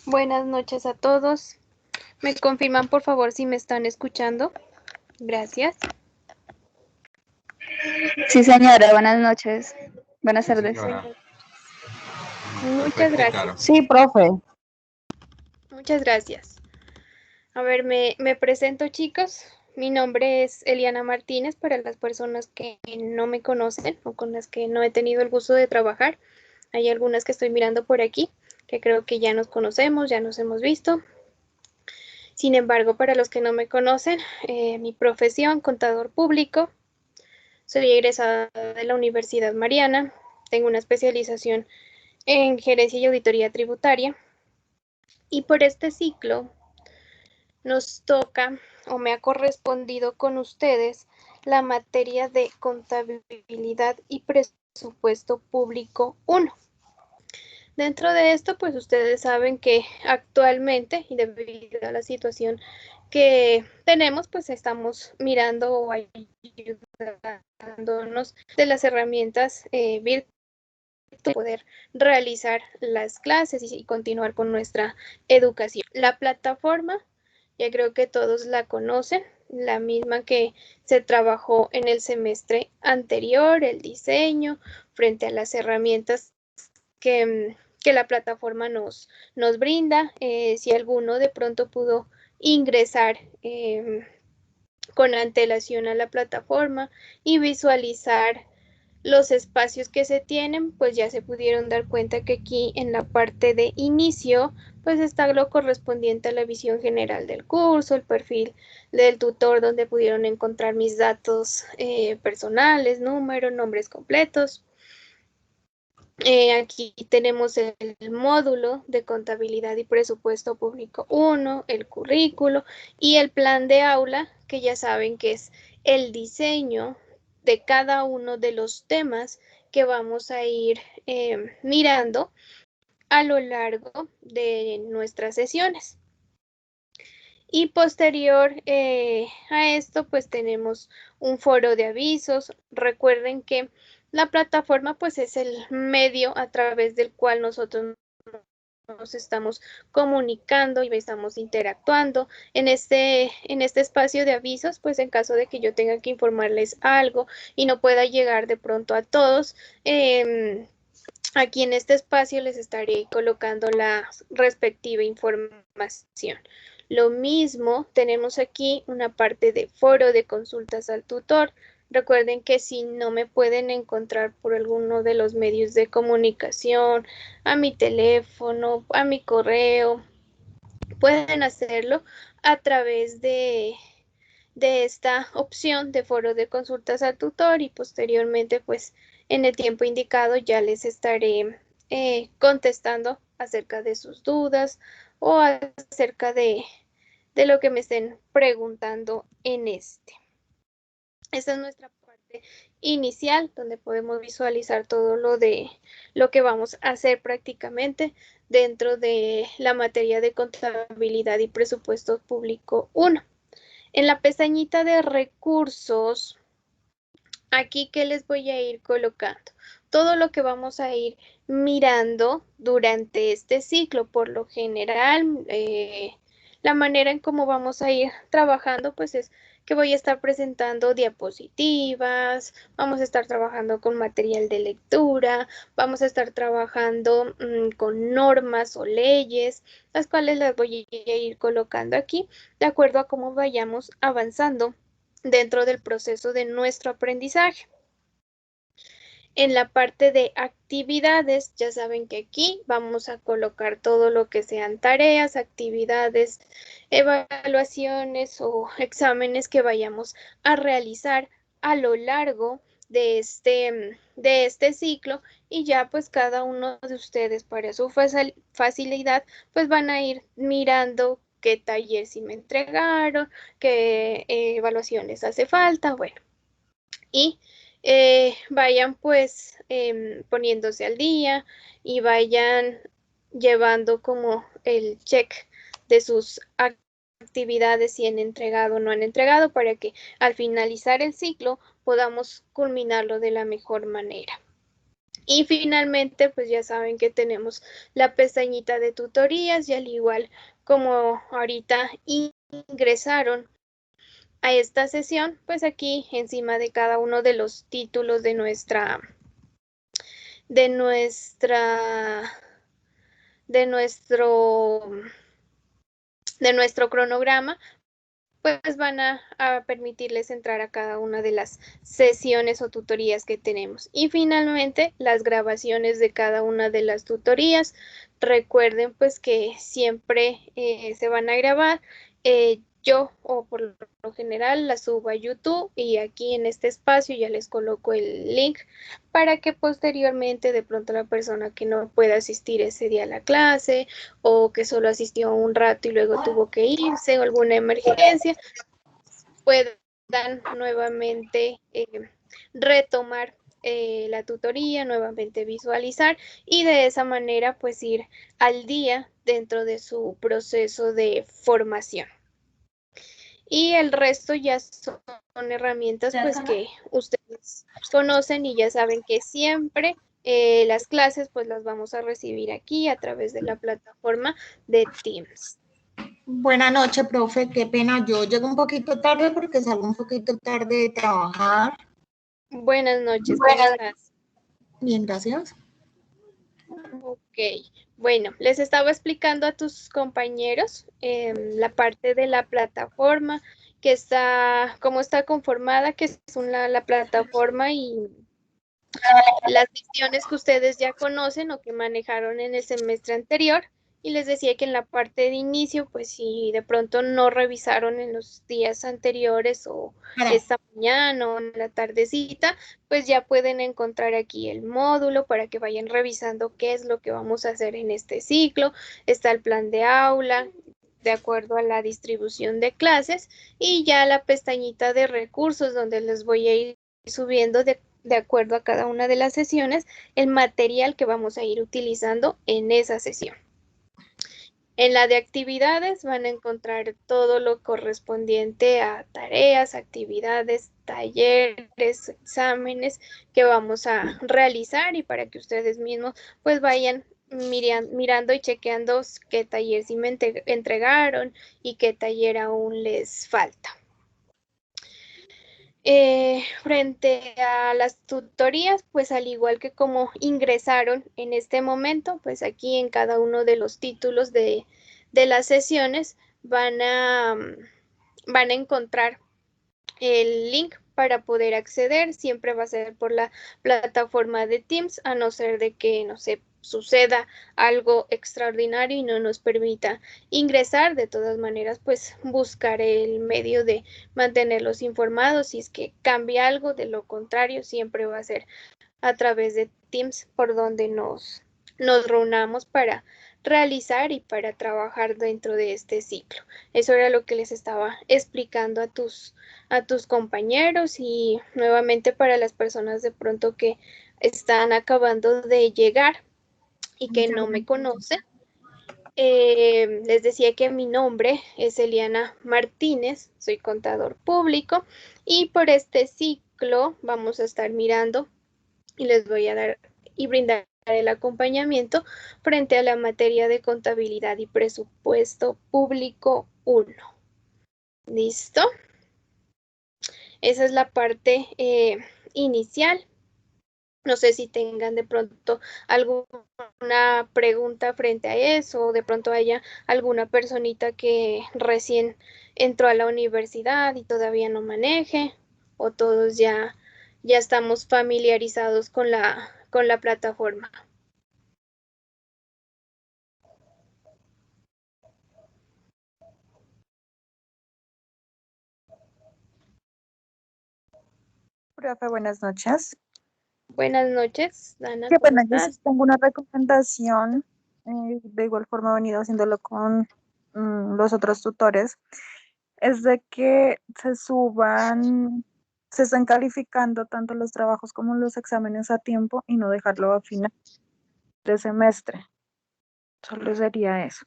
Buenas noches a todos. ¿Me confirman, por favor, si me están escuchando? Gracias. Sí, señora, buenas noches. Buenas tardes. Muchas gracias. Claro. Sí, profe. Muchas gracias. A ver, me presento, chicos. Mi nombre es Eliana Martínez, para las personas que no me conocen o con las que no he tenido el gusto de trabajar. Hay algunas que estoy mirando por aquí, que creo que ya nos conocemos, ya nos hemos visto. Sin embargo, para los que no me conocen, mi profesión, contador público. Soy egresada de la Universidad Mariana. Tengo una especialización en gerencia y auditoría tributaria. Y por este ciclo nos toca, o me ha correspondido con ustedes, la materia de contabilidad y presupuesto público 1. Dentro de esto, pues ustedes saben que actualmente, y debido a la situación que tenemos, pues estamos mirando o ayudándonos de las herramientas virtuales para poder realizar las clases y continuar con nuestra educación. La plataforma, ya creo que todos la conocen, la misma que se trabajó en el semestre anterior, el diseño, frente a las herramientas que la plataforma nos brinda. Si alguno de pronto pudo ingresar con antelación a la plataforma y visualizar los espacios que se tienen, pues ya se pudieron dar cuenta que aquí en la parte de inicio, pues está lo correspondiente a la visión general del curso, el perfil del tutor, donde pudieron encontrar mis datos personales, números, nombres completos. Aquí tenemos el módulo de contabilidad y presupuesto público 1, el currículo y el plan de aula, que ya saben que es el diseño de cada uno de los temas que vamos a ir mirando a lo largo de nuestras sesiones. Y posterior a esto, pues tenemos un foro de avisos. Recuerden que la plataforma pues es el medio a través del cual nosotros nos estamos comunicando y estamos interactuando en este espacio de avisos, pues en caso de que yo tenga que informarles algo y no pueda llegar de pronto a todos, aquí en este espacio les estaré colocando la respectiva información. Lo mismo, tenemos aquí una parte de foro de consultas al tutor. Recuerden que si no me pueden encontrar por alguno de los medios de comunicación, a mi teléfono, a mi correo, pueden hacerlo a través de esta opción de foro de consultas al tutor, y posteriormente pues en el tiempo indicado ya les estaré contestando acerca de sus dudas o acerca de lo que me estén preguntando en este. Esta es nuestra parte inicial, donde podemos visualizar todo lo que vamos a hacer prácticamente dentro de la materia de contabilidad y presupuesto público 1. En la pestañita de recursos, aquí que les voy a ir colocando todo lo que vamos a ir mirando durante este ciclo. Por lo general, la manera en cómo vamos a ir trabajando pues es que voy a estar presentando diapositivas, vamos a estar trabajando con material de lectura, vamos a estar trabajando con normas o leyes, las cuales las voy a ir colocando aquí de acuerdo a cómo vayamos avanzando dentro del proceso de nuestro aprendizaje. En la parte de actividades, ya saben que aquí vamos a colocar todo lo que sean tareas, actividades, evaluaciones o exámenes que vayamos a realizar a lo largo de este ciclo, y ya pues cada uno de ustedes, para su facilidad, pues van a ir mirando qué taller sí me entregaron, qué evaluaciones hace falta, bueno, y vayan pues poniéndose al día y vayan llevando como el check de sus actividades, si han entregado o no han entregado, para que al finalizar el ciclo podamos culminarlo de la mejor manera. Y finalmente, pues ya saben que tenemos la pestañita de tutorías y al igual como ahorita ingresaron a esta sesión, pues aquí encima de cada uno de los títulos de de nuestra, de nuestro, de nuestro cronograma, pues van a permitirles entrar a cada una de las sesiones o tutorías que tenemos. Y finalmente, las grabaciones de cada una de las tutorías. Recuerden pues que siempre se van a grabar. Yo, o por lo general, las subo a YouTube y aquí en este espacio ya les coloco el link para que posteriormente de pronto la persona que no pueda asistir ese día a la clase o que solo asistió un rato y luego tuvo que irse o alguna emergencia, puedan nuevamente retomar la tutoría, nuevamente visualizar y de esa manera pues ir al día dentro de su proceso de formación. Y el resto ya son herramientas pues que ustedes conocen y ya saben que siempre las clases pues las vamos a recibir aquí a través de la plataforma de Teams. Buenas noches, profe. Qué pena, yo llego un poquito tarde porque salgo un poquito tarde de trabajar. Buenas noches, ¿cómo estás? Bien, gracias. Ok, bueno, les estaba explicando a tus compañeros la parte de la plataforma que está, cómo está conformada, que es la plataforma y las sesiones que ustedes ya conocen o que manejaron en el semestre anterior. Y les decía que en la parte de inicio, pues si de pronto no revisaron en los días anteriores o esta mañana o en la tardecita, pues ya pueden encontrar aquí el módulo para que vayan revisando qué es lo que vamos a hacer en este ciclo. Está el plan de aula de acuerdo a la distribución de clases y ya la pestañita de recursos donde les voy a ir subiendo de acuerdo a cada una de las sesiones, el material que vamos a ir utilizando en esa sesión. En la de actividades van a encontrar todo lo correspondiente a tareas, actividades, talleres, exámenes que vamos a realizar y para que ustedes mismos pues vayan mirando y chequeando qué taller sí me entregaron y qué taller aún les falta. Frente a las tutorías, pues al igual que como ingresaron en este momento, pues aquí en cada uno de los títulos de las sesiones van a encontrar el link para poder acceder. Siempre va a ser por la plataforma de Teams, a no ser de que, no sé, suceda algo extraordinario y no nos permita ingresar. De todas maneras, pues buscaré el medio de mantenerlos informados si es que cambia algo. De lo contrario, siempre va a ser a través de Teams por donde nos reunamos para realizar y para trabajar dentro de este ciclo. Eso era lo que les estaba explicando a tus compañeros y nuevamente para las personas de pronto que están acabando de llegar y que no me conocen. Les decía que mi nombre es Eliana Martínez, soy contador público y por este ciclo vamos a estar mirando y les voy a dar y brindar el acompañamiento frente a la materia de contabilidad y presupuesto público 1. ¿Listo? Esa es la parte inicial. No sé si tengan de pronto alguna pregunta frente a eso, o de pronto haya alguna personita que recién entró a la universidad y todavía no maneje, o todos ya estamos familiarizados con la plataforma. Profe, buenas noches. Buenas noches, Dana, Qué ¿cómo pena, yo sí estás? tengo una recomendación, de igual forma he venido haciéndolo con los otros tutores, es de que se están calificando tanto los trabajos como los exámenes a tiempo y no dejarlo a final de semestre. Solo sería eso.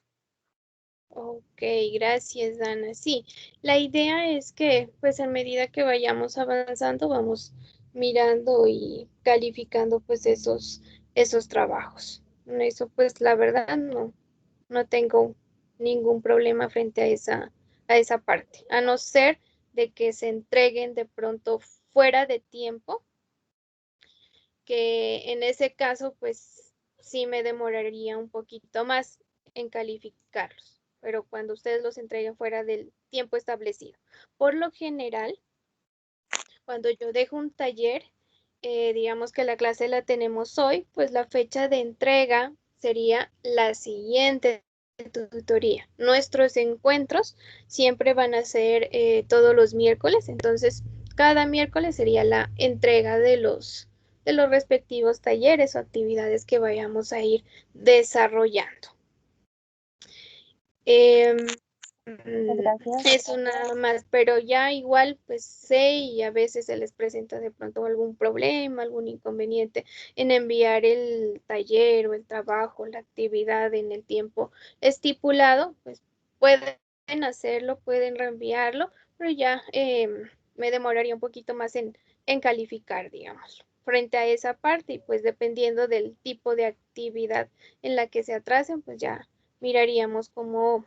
Ok, gracias, Dana. Sí, la idea es que, pues, en medida que vayamos avanzando, vamos mirando y calificando pues esos trabajos. Eso pues la verdad no tengo ningún problema frente a esa parte, a no ser de que se entreguen de pronto fuera de tiempo, que en ese caso pues sí me demoraría un poquito más en calificarlos, pero cuando ustedes los entreguen fuera del tiempo establecido. Por lo general, cuando yo dejo un taller, digamos que la clase la tenemos hoy, pues la fecha de entrega sería la siguiente tutoría. Nuestros encuentros siempre van a ser todos los miércoles, entonces cada miércoles sería la entrega de los respectivos talleres o actividades que vayamos a ir desarrollando. Gracias. Eso nada más, pero ya igual pues sé y a veces se les presenta de pronto algún problema, algún inconveniente en enviar el taller o el trabajo, la actividad en el tiempo estipulado, pues pueden hacerlo, pueden reenviarlo, pero ya me demoraría un poquito más en calificar, digamos, frente a esa parte y pues dependiendo del tipo de actividad en la que se atrasen, pues ya miraríamos cómo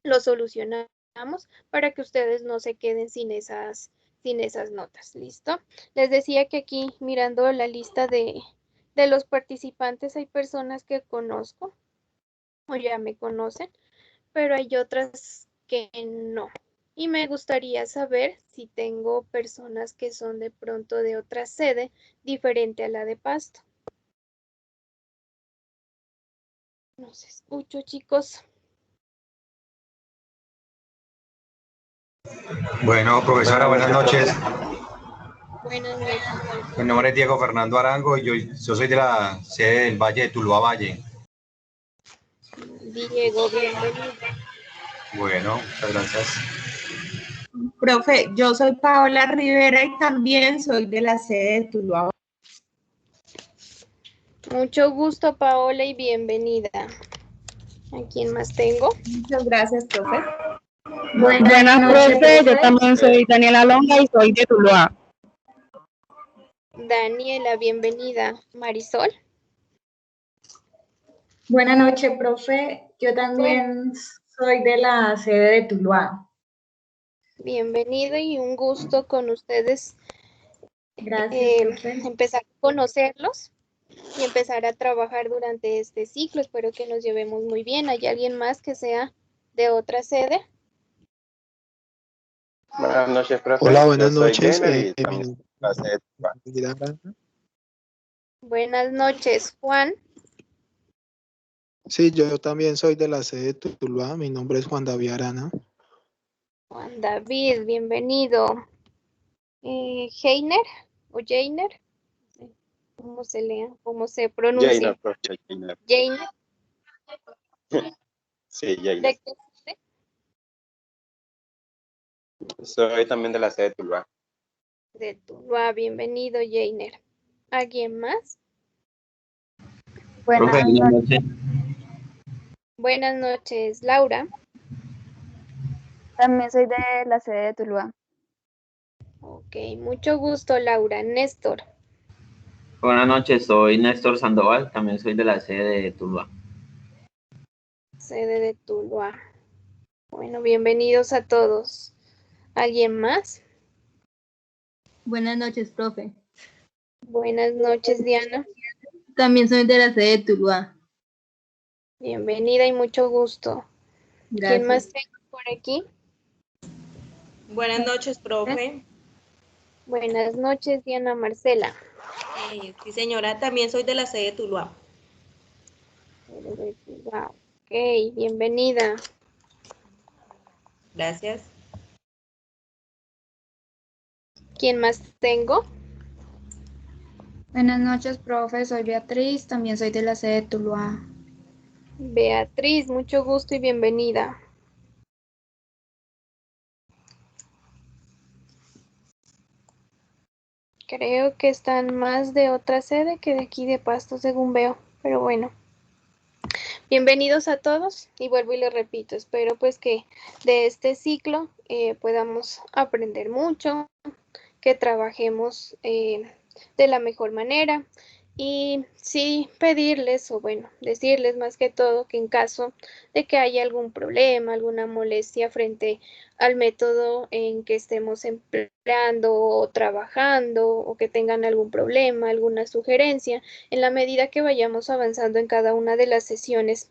lo solucionamos para que ustedes no se queden sin esas notas. ¿Listo? Les decía que aquí mirando la lista de los participantes hay personas que conozco o ya me conocen, pero hay otras que no. Y me gustaría saber si tengo personas que son de pronto de otra sede diferente a la de Pasto. No se escucho, chicos. Bueno, profesora, buenas noches. Buenas noches. Mi nombre es Diego Fernando Arango y yo soy de la sede del Valle de Tuluá Valle. Diego, bienvenido. Bueno, muchas gracias. Profe, yo soy Paola Rivera y también soy de la sede de Tuluá. Mucho gusto, Paola, y bienvenida. ¿A quién más tengo? Muchas gracias, profe. Buenas, profe. Yo también soy Daniela Longa y soy de Tuluá. Daniela, bienvenida. Marisol. Buenas noches, profe. Yo también soy de la sede de Tuluá. Bienvenido y un gusto con ustedes Gracias, profe. empezar a conocerlos y empezar a trabajar durante este ciclo. Espero que nos llevemos muy bien. ¿Hay alguien más que sea de otra sede? Buenas noches, profe. Hola, buenas noches. Jenner y Mi también nombre la sede de Tuluá. es Juan Arango. Buenas noches, Juan. Sí, yo también soy de la sede de Tuluá. Mi nombre es Juan David Arana. Juan David, bienvenido. Heiner o Jainer, ¿cómo se lea? ¿Cómo se pronuncia? Jenner, profe. Jenner. Jainer. Sí, Jenner. ¿De qué sede? Soy también de la sede de Tuluá. De Tuluá, bienvenido, Jainer. ¿Alguien más? Buenas noches. Buenas noches, Laura. También soy de la sede de Tuluá. Ok, mucho gusto, Laura. Néstor. Buenas noches, soy Néstor Sandoval, también soy de la sede de Tuluá. Sede de Tuluá. Bueno, bienvenidos a todos. ¿Alguien más? Buenas noches, profe. Buenas noches, Diana. También soy de la sede de Tuluá. Bienvenida y mucho gusto. Gracias. ¿Quién más tengo por aquí? Buenas noches, profe. Buenas noches, Diana Marcela. Sí, señora, también soy de la sede de Tuluá. Ok, bienvenida. Gracias. ¿Quién más tengo? Buenas noches, profe. Soy Beatriz, también soy de la sede de Tuluá. Beatriz, mucho gusto y bienvenida. Creo que están más de otra sede que de aquí de Pasto, según veo, pero bueno. Bienvenidos a todos y vuelvo y les repito, espero pues que de este ciclo podamos aprender mucho, que trabajemos de la mejor manera. Y sí pedirles, o bueno, decirles más que todo que en caso de que haya algún problema, alguna molestia frente al método en que estemos empleando o trabajando, o que tengan algún problema, alguna sugerencia, en la medida que vayamos avanzando en cada una de las sesiones,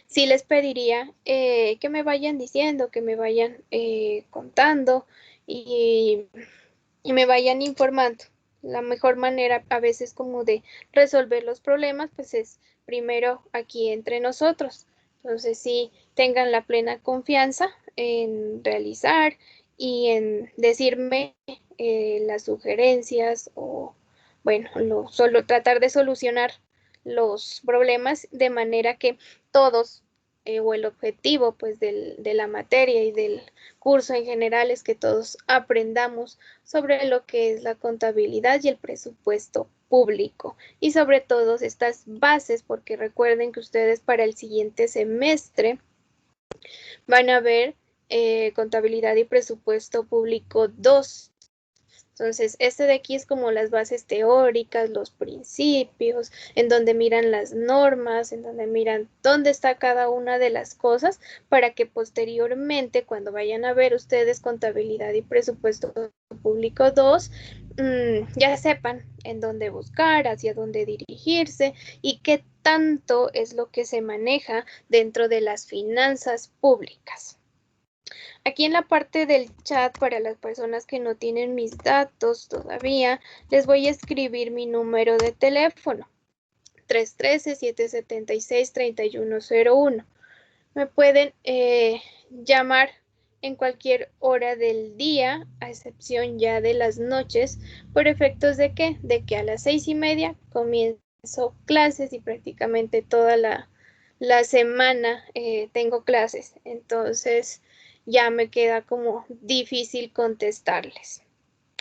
sí les pediría que me vayan diciendo, que me vayan contando y me vayan informando. La mejor manera a veces como de resolver los problemas, pues es primero aquí entre nosotros. Entonces sí tengan la plena confianza en realizar y en decirme las sugerencias o bueno, solo tratar de solucionar los problemas de manera que todos o el objetivo pues de la materia y del curso en general es que todos aprendamos sobre lo que es la contabilidad y el presupuesto público y sobre todo estas bases, porque recuerden que ustedes para el siguiente semestre van a ver contabilidad y presupuesto público 2. Entonces, este de aquí es como las bases teóricas, los principios, en donde miran las normas, en donde miran dónde está cada una de las cosas, para que posteriormente, cuando vayan a ver ustedes contabilidad y presupuesto público 2, ya sepan en dónde buscar, hacia dónde dirigirse y qué tanto es lo que se maneja dentro de las finanzas públicas. Aquí en la parte del chat, para las personas que no tienen mis datos todavía, les voy a escribir mi número de teléfono, 313-776-3101. Me pueden llamar en cualquier hora del día, a excepción ya de las noches, por efectos de ¿qué? De que a las 6:30 comienzo clases y prácticamente toda la semana tengo clases. Entonces, ya me queda como difícil contestarles.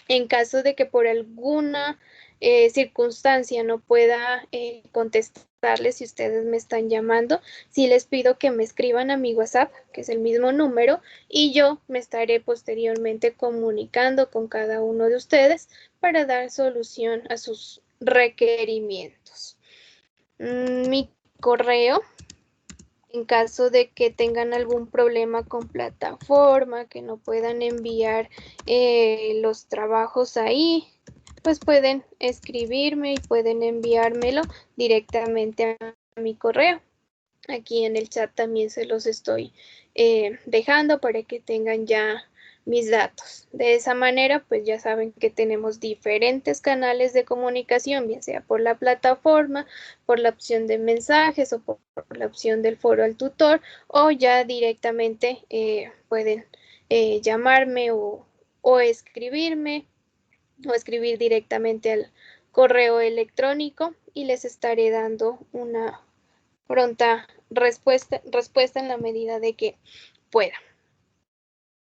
En caso de que por alguna circunstancia no pueda contestarles si ustedes me están llamando, sí les pido que me escriban a mi WhatsApp, que es el mismo número, y yo me estaré posteriormente comunicando con cada uno de ustedes para dar solución a sus requerimientos. Mi correo, en caso de que tengan algún problema con plataforma, que no puedan enviar los trabajos ahí, pues pueden escribirme y pueden enviármelo directamente a mi correo. Aquí en el chat también se los estoy dejando para que tengan ya mis datos. De esa manera, pues ya saben que tenemos diferentes canales de comunicación, bien sea por la plataforma, por la opción de mensajes o por la opción del foro al tutor, o ya directamente pueden llamarme o escribirme o escribir directamente al correo electrónico y les estaré dando una pronta respuesta en la medida de que pueda.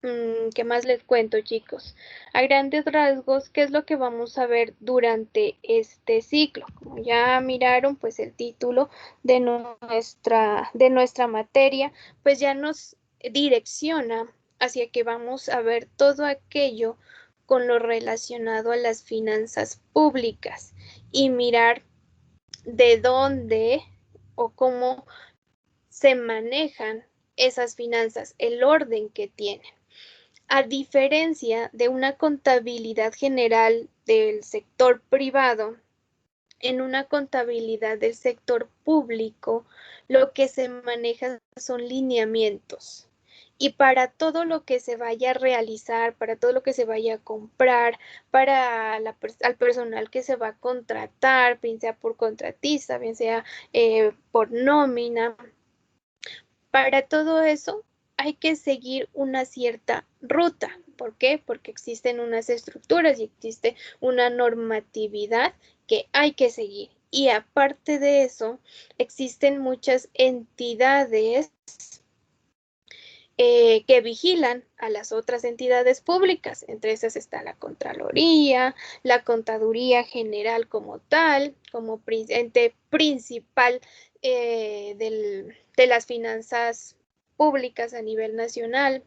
¿Qué más les cuento, chicos? A grandes rasgos, ¿qué es lo que vamos a ver durante este ciclo? Como ya miraron, pues el título de nuestra materia, pues ya nos direcciona hacia que vamos a ver todo aquello con lo relacionado a las finanzas públicas y mirar de dónde o cómo se manejan esas finanzas, el orden que tienen. A diferencia de una contabilidad general del sector privado, en una contabilidad del sector público, lo que se maneja son lineamientos. Y para todo lo que se vaya a realizar, para todo lo que se vaya a comprar, para al personal que se va a contratar, bien sea por contratista, bien sea por nómina, para todo eso hay que seguir una cierta ruta. ¿Por qué? Porque existen unas estructuras y existe una normatividad que hay que seguir. Y aparte de eso, existen muchas entidades que vigilan a las otras entidades públicas. Entre esas está la Contraloría, la Contaduría General como tal, como ente principal de las finanzas públicas a nivel nacional.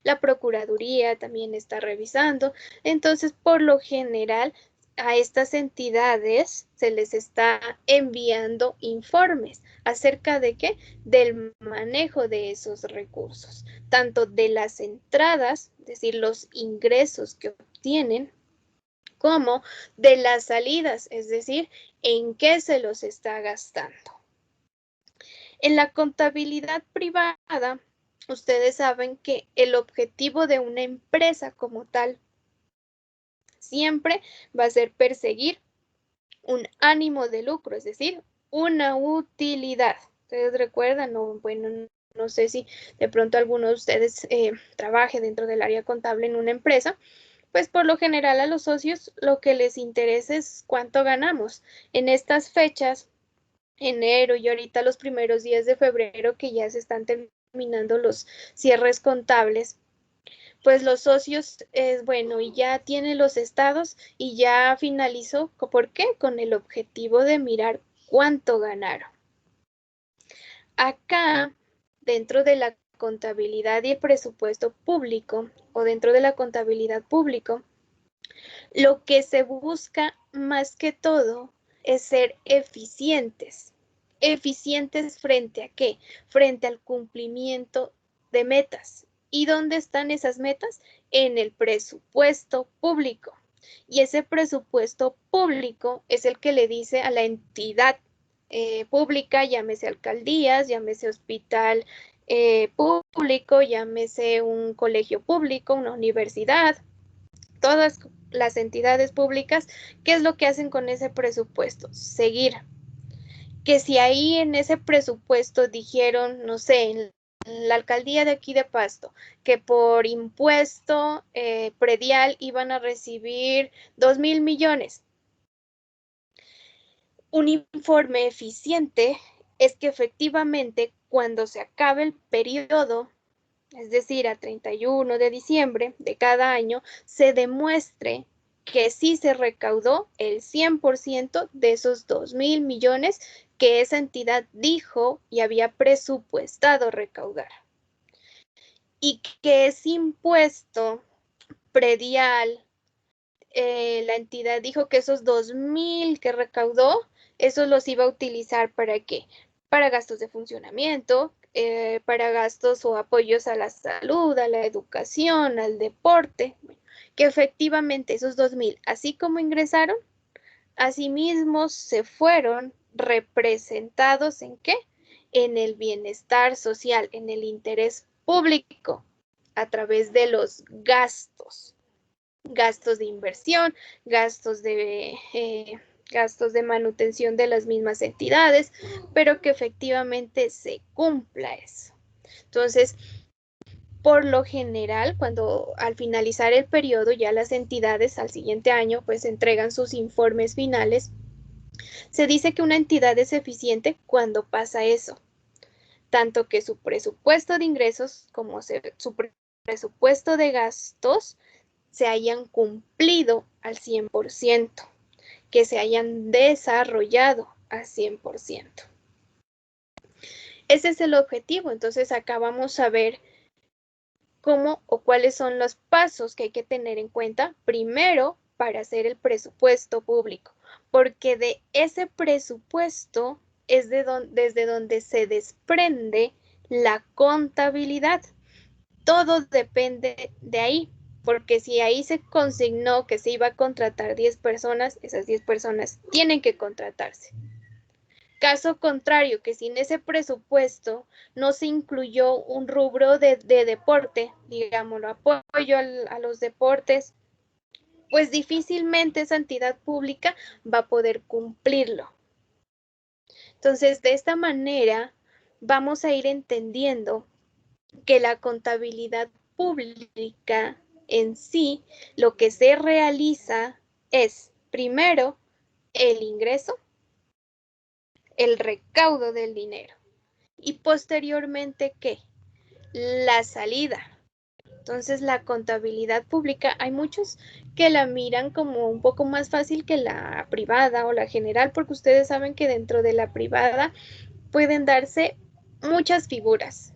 La Procuraduría también está revisando. Entonces, por lo general, a estas entidades se les está enviando informes acerca de qué, del manejo de esos recursos, tanto de las entradas, es decir, los ingresos que obtienen, como de las salidas, es decir, en qué se los está gastando. En la contabilidad privada, ustedes saben que el objetivo de una empresa como tal siempre va a ser perseguir un ánimo de lucro, es decir, una utilidad. ¿Ustedes recuerdan? Bueno, no sé si de pronto alguno de ustedes trabaje dentro del área contable en una empresa, pues por lo general a los socios lo que les interesa es cuánto ganamos. En estas fechas, enero y ahorita los primeros días de febrero que ya se están terminando los cierres contables, pues los socios, bueno, y ya tiene los estados y ya finalizó. ¿Por qué? Con el objetivo de mirar cuánto ganaron. Acá, dentro de la contabilidad y el presupuesto público, o dentro de la contabilidad público, lo que se busca más que todo es ser eficientes. ¿Eficientes frente a qué? Frente al cumplimiento de metas. ¿Y dónde están esas metas? En el presupuesto público. Y ese presupuesto público es el que le dice a la entidad pública, llámese alcaldías, llámese hospital público, llámese un colegio público, una universidad, todas las entidades públicas, ¿qué es lo que hacen con ese presupuesto? Seguir. Que si ahí en ese presupuesto dijeron, no sé, en la alcaldía de aquí de Pasto, que por impuesto predial iban a recibir 2.000 millones. Un informe eficiente es que efectivamente cuando se acabe el periodo, es decir, a 31 de diciembre de cada año, se demuestre que sí se recaudó el 100% de esos 2.000 millones que esa entidad dijo y había presupuestado recaudar. Y que ese impuesto predial, la entidad dijo que esos 2.000 que recaudó, esos los iba a utilizar ¿para qué? Para gastos de funcionamiento, para gastos o apoyos a la salud, a la educación, al deporte, que efectivamente esos 2.000, así como ingresaron, asimismo se fueron representados ¿en qué? En el bienestar social, en el interés público, a través de los gastos. Gastos de inversión, gastos de manutención de las mismas entidades, pero que efectivamente se cumpla eso. Entonces, por lo general, cuando al finalizar el periodo, ya las entidades al siguiente año pues entregan sus informes finales, se dice que una entidad es eficiente cuando pasa eso, tanto que su presupuesto de ingresos como su presupuesto de gastos se hayan cumplido al 100%, que se hayan desarrollado al 100%. Ese es el objetivo. Entonces acá vamos a ver cómo o cuáles son los pasos que hay que tener en cuenta primero para hacer el presupuesto público, porque de ese presupuesto es desde donde se desprende la contabilidad. Todo depende de ahí. Porque si ahí se consignó que se iba a contratar 10 personas, esas 10 personas tienen que contratarse. Caso contrario, que si en ese presupuesto no se incluyó un rubro de deporte, digámoslo, apoyo a los deportes, pues difícilmente esa entidad pública va a poder cumplirlo. Entonces, de esta manera, vamos a ir entendiendo que la contabilidad pública en sí, lo que se realiza es, primero, el ingreso, el recaudo del dinero y posteriormente, ¿qué? La salida. Entonces, la contabilidad pública, hay muchos que la miran como un poco más fácil que la privada o la general, porque ustedes saben que dentro de la privada pueden darse muchas figuras.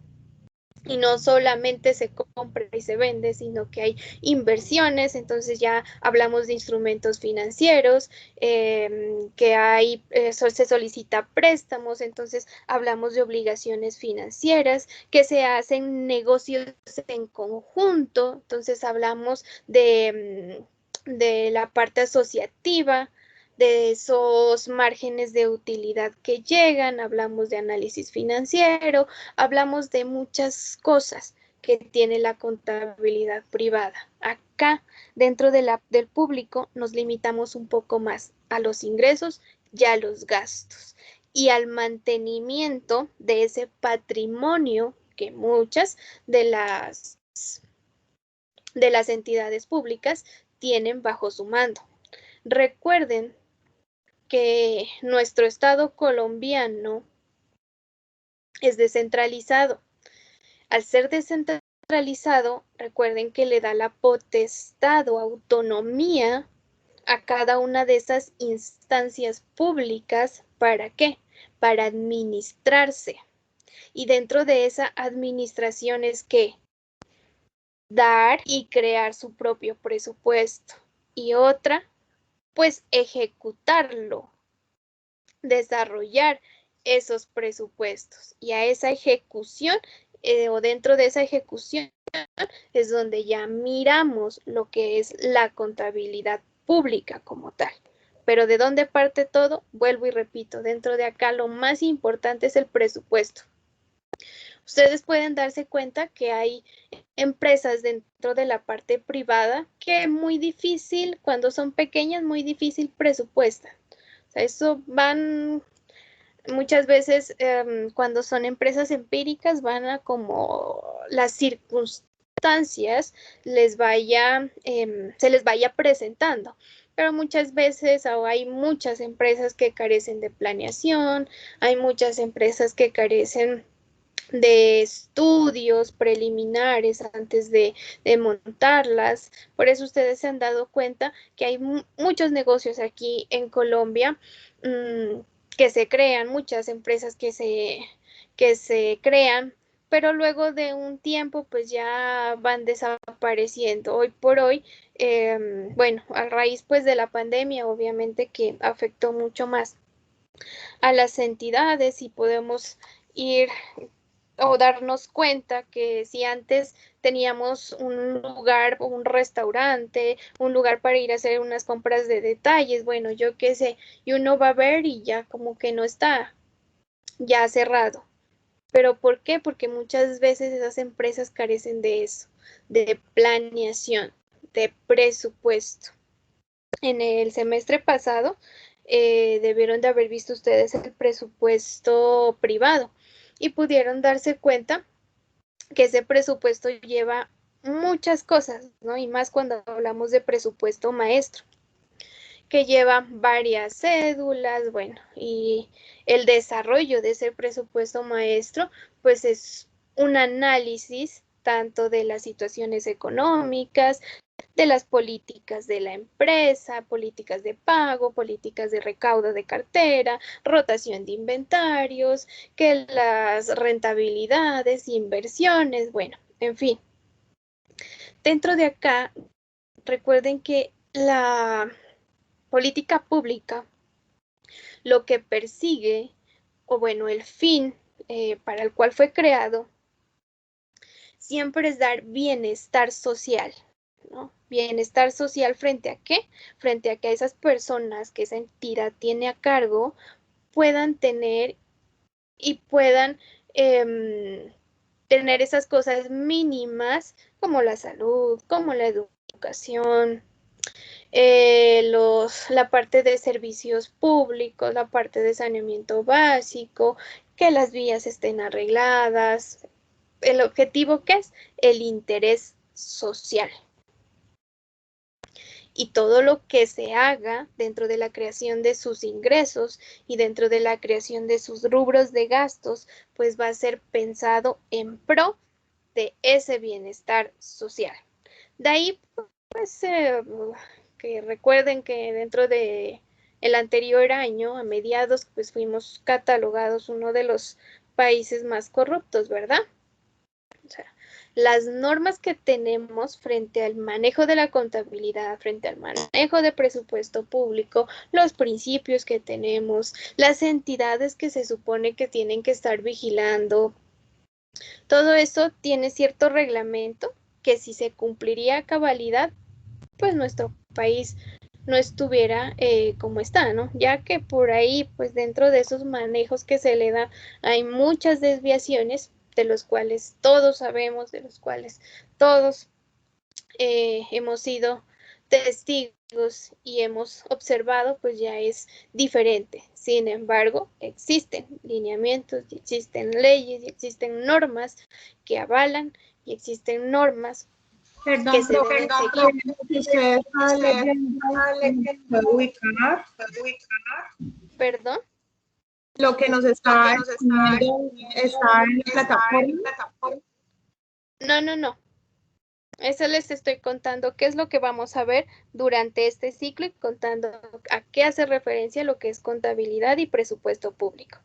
Y no solamente se compra y se vende, sino que hay inversiones, entonces ya hablamos de instrumentos financieros, que hay, se solicita préstamos, entonces hablamos de obligaciones financieras, que se hacen negocios en conjunto, entonces hablamos de la parte asociativa, de esos márgenes de utilidad que llegan, hablamos de análisis financiero, hablamos de muchas cosas que tiene la contabilidad privada. Acá, dentro de del público, nos limitamos un poco más a los ingresos y a los gastos y al mantenimiento de ese patrimonio que muchas de las entidades públicas tienen bajo su mando. Recuerden que nuestro Estado colombiano es descentralizado. Al ser descentralizado, recuerden que le da la potestad o autonomía a cada una de esas instancias públicas. ¿Para qué? Para administrarse. Y dentro de esa administración es que dar y crear su propio presupuesto. Y otra, pues ejecutarlo, desarrollar esos presupuestos. Y a esa ejecución o dentro de esa ejecución es donde ya miramos lo que es la contabilidad pública como tal. Pero ¿de dónde parte todo? Vuelvo y repito, dentro de acá lo más importante es el presupuesto. Ustedes pueden darse cuenta que hay empresas dentro de la parte privada que muy difícil, cuando son pequeñas, muy difícil presupuestan. O sea, eso van muchas veces cuando son empresas empíricas van a como las circunstancias les vaya, se les vaya presentando. Pero muchas veces hay muchas empresas que carecen de planeación, hay muchas empresas que carecen de estudios preliminares antes de montarlas. Por eso ustedes se han dado cuenta que hay muchos negocios aquí en Colombia que se crean, muchas empresas que se crean, pero luego de un tiempo pues ya van desapareciendo. Hoy por hoy, bueno, a raíz pues de la pandemia obviamente que afectó mucho más a las entidades y podemos ir o darnos cuenta que si antes teníamos un lugar o un restaurante, un lugar para ir a hacer unas compras de detalles, bueno, yo qué sé, y uno va a ver y ya como que no está ya cerrado. ¿Pero por qué? Porque muchas veces esas empresas carecen de eso, de planeación, de presupuesto. En el semestre pasado debieron de haber visto ustedes el presupuesto privado y pudieron darse cuenta que ese presupuesto lleva muchas cosas, ¿no? Y más cuando hablamos de presupuesto maestro, que lleva varias cédulas, bueno, y el desarrollo de ese presupuesto maestro, pues es un análisis tanto de las situaciones económicas, de las políticas de la empresa, políticas de pago, políticas de recaudo de cartera, rotación de inventarios, que las rentabilidades, inversiones, bueno, en fin. Dentro de acá, recuerden que la política pública lo que persigue, o bueno, el fin para el cual fue creado, siempre es dar bienestar social, ¿no? Bienestar social frente a qué? Frente a que esas personas que esa entidad tiene a cargo puedan tener y puedan tener esas cosas mínimas como la salud, como la educación, la parte de servicios públicos, la parte de saneamiento básico, que las vías estén arregladas. El objetivo que es el interés social. Y todo lo que se haga dentro de la creación de sus ingresos y dentro de la creación de sus rubros de gastos, pues va a ser pensado en pro de ese bienestar social. De ahí, pues, que recuerden que dentro de el anterior año, a mediados, pues fuimos catalogados uno de los países más corruptos, ¿verdad? O sea, las normas que tenemos frente al manejo de la contabilidad, frente al manejo de presupuesto público, los principios que tenemos, las entidades que se supone que tienen que estar vigilando, todo eso tiene cierto reglamento que si se cumpliría a cabalidad, pues nuestro país no estuviera como está, ¿no? Ya que por ahí, pues dentro de esos manejos que se le da, hay muchas desviaciones de los cuales todos sabemos, de los cuales todos hemos sido testigos y hemos observado, pues ya es diferente. Sin embargo, existen lineamientos, y existen leyes, y existen normas que avalan, y existen normas Perdón, que se deben seguir. si usted está leyendo, ¿puede ubicar ¿Perdón? lo que nos está exponiendo está en la plataforma? No. Eso les estoy contando qué es lo que vamos a ver durante este ciclo y contando a qué hace referencia lo que es contabilidad y presupuesto público.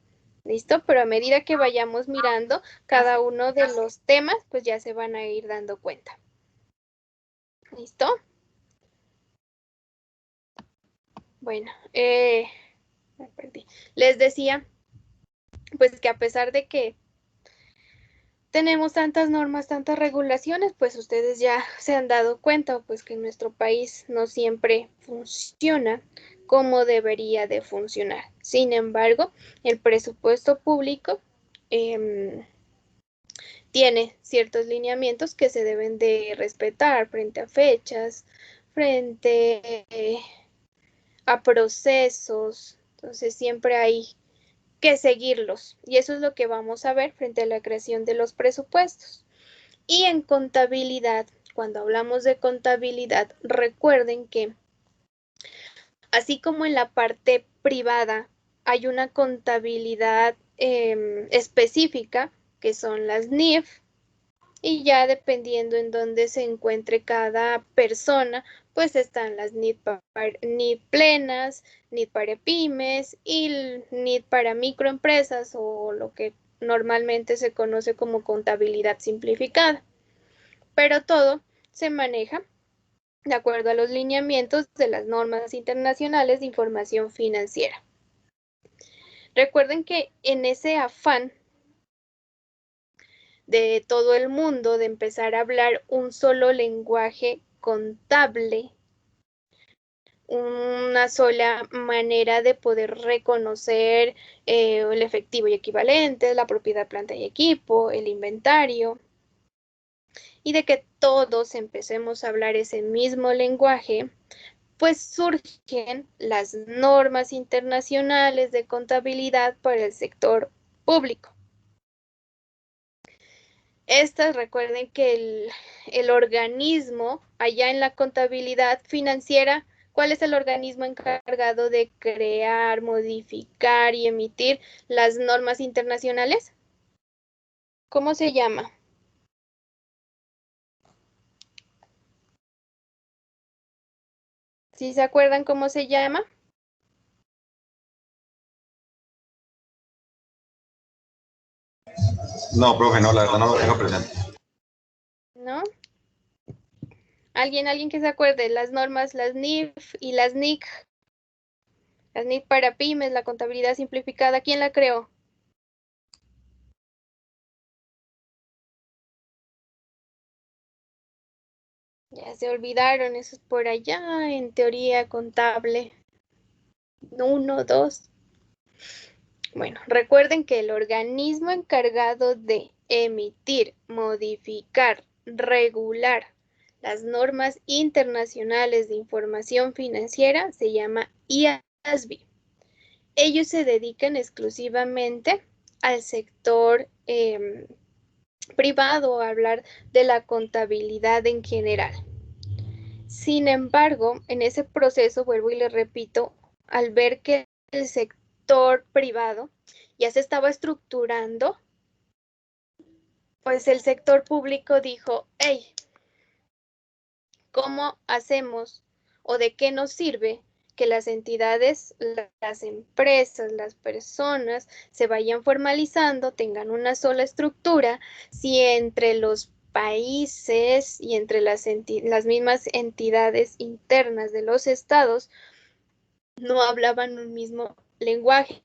¿Listo? Pero a medida que vayamos mirando cada uno de los temas, pues ya se van a ir dando cuenta. ¿Listo? Bueno, me perdí. Les decía, pues que a pesar de que tenemos tantas normas, tantas regulaciones, pues ustedes ya se han dado cuenta, pues que nuestro país no siempre funciona como debería de funcionar. Sin embargo, el presupuesto público tiene ciertos lineamientos que se deben de respetar frente a fechas, frente a procesos. Entonces siempre hay que seguirlos. Y eso es lo que vamos a ver frente a la creación de los presupuestos. Y en contabilidad, cuando hablamos de contabilidad, recuerden que así como en la parte privada hay una contabilidad específica, que son las NIF, y ya dependiendo en dónde se encuentre cada persona, pues están las NIF plenas, NIF para pymes y NIF para microempresas o lo que normalmente se conoce como contabilidad simplificada. Pero todo se maneja de acuerdo a los lineamientos de las normas internacionales de información financiera. Recuerden que en ese afán de todo el mundo de empezar a hablar un solo lenguaje contable, una sola manera de poder reconocer el efectivo y equivalente, la propiedad, planta y equipo, el inventario, y de que todos empecemos a hablar ese mismo lenguaje, pues surgen las normas internacionales de contabilidad para el sector público. Estas, recuerden que el organismo allá en la contabilidad financiera, ¿cuál es el organismo encargado de crear, modificar y emitir las normas internacionales? ¿Cómo se llama? ¿Sí se acuerdan cómo se llama? No, profe, no, la verdad no lo tengo presente. ¿No? ¿Alguien que se acuerde? Las normas, las NIF y las NIC. Las NIF para pymes, la contabilidad simplificada, ¿quién la creó? Ya se olvidaron, eso es por allá en teoría contable 1, 2. Bueno, recuerden que el organismo encargado de emitir, modificar, regular las normas internacionales de información financiera se llama IASB. Ellos se dedican exclusivamente al sector privado, a hablar de la contabilidad en general. Sin embargo, en ese proceso, vuelvo y les repito, al ver que el sector privado ya se estaba estructurando, pues el sector público dijo, hey, ¿cómo hacemos o de qué nos sirve que las entidades, las empresas, las personas se vayan formalizando, tengan una sola estructura, si entre los países y entre las mismas entidades internas de los estados no hablaban un mismo lenguaje.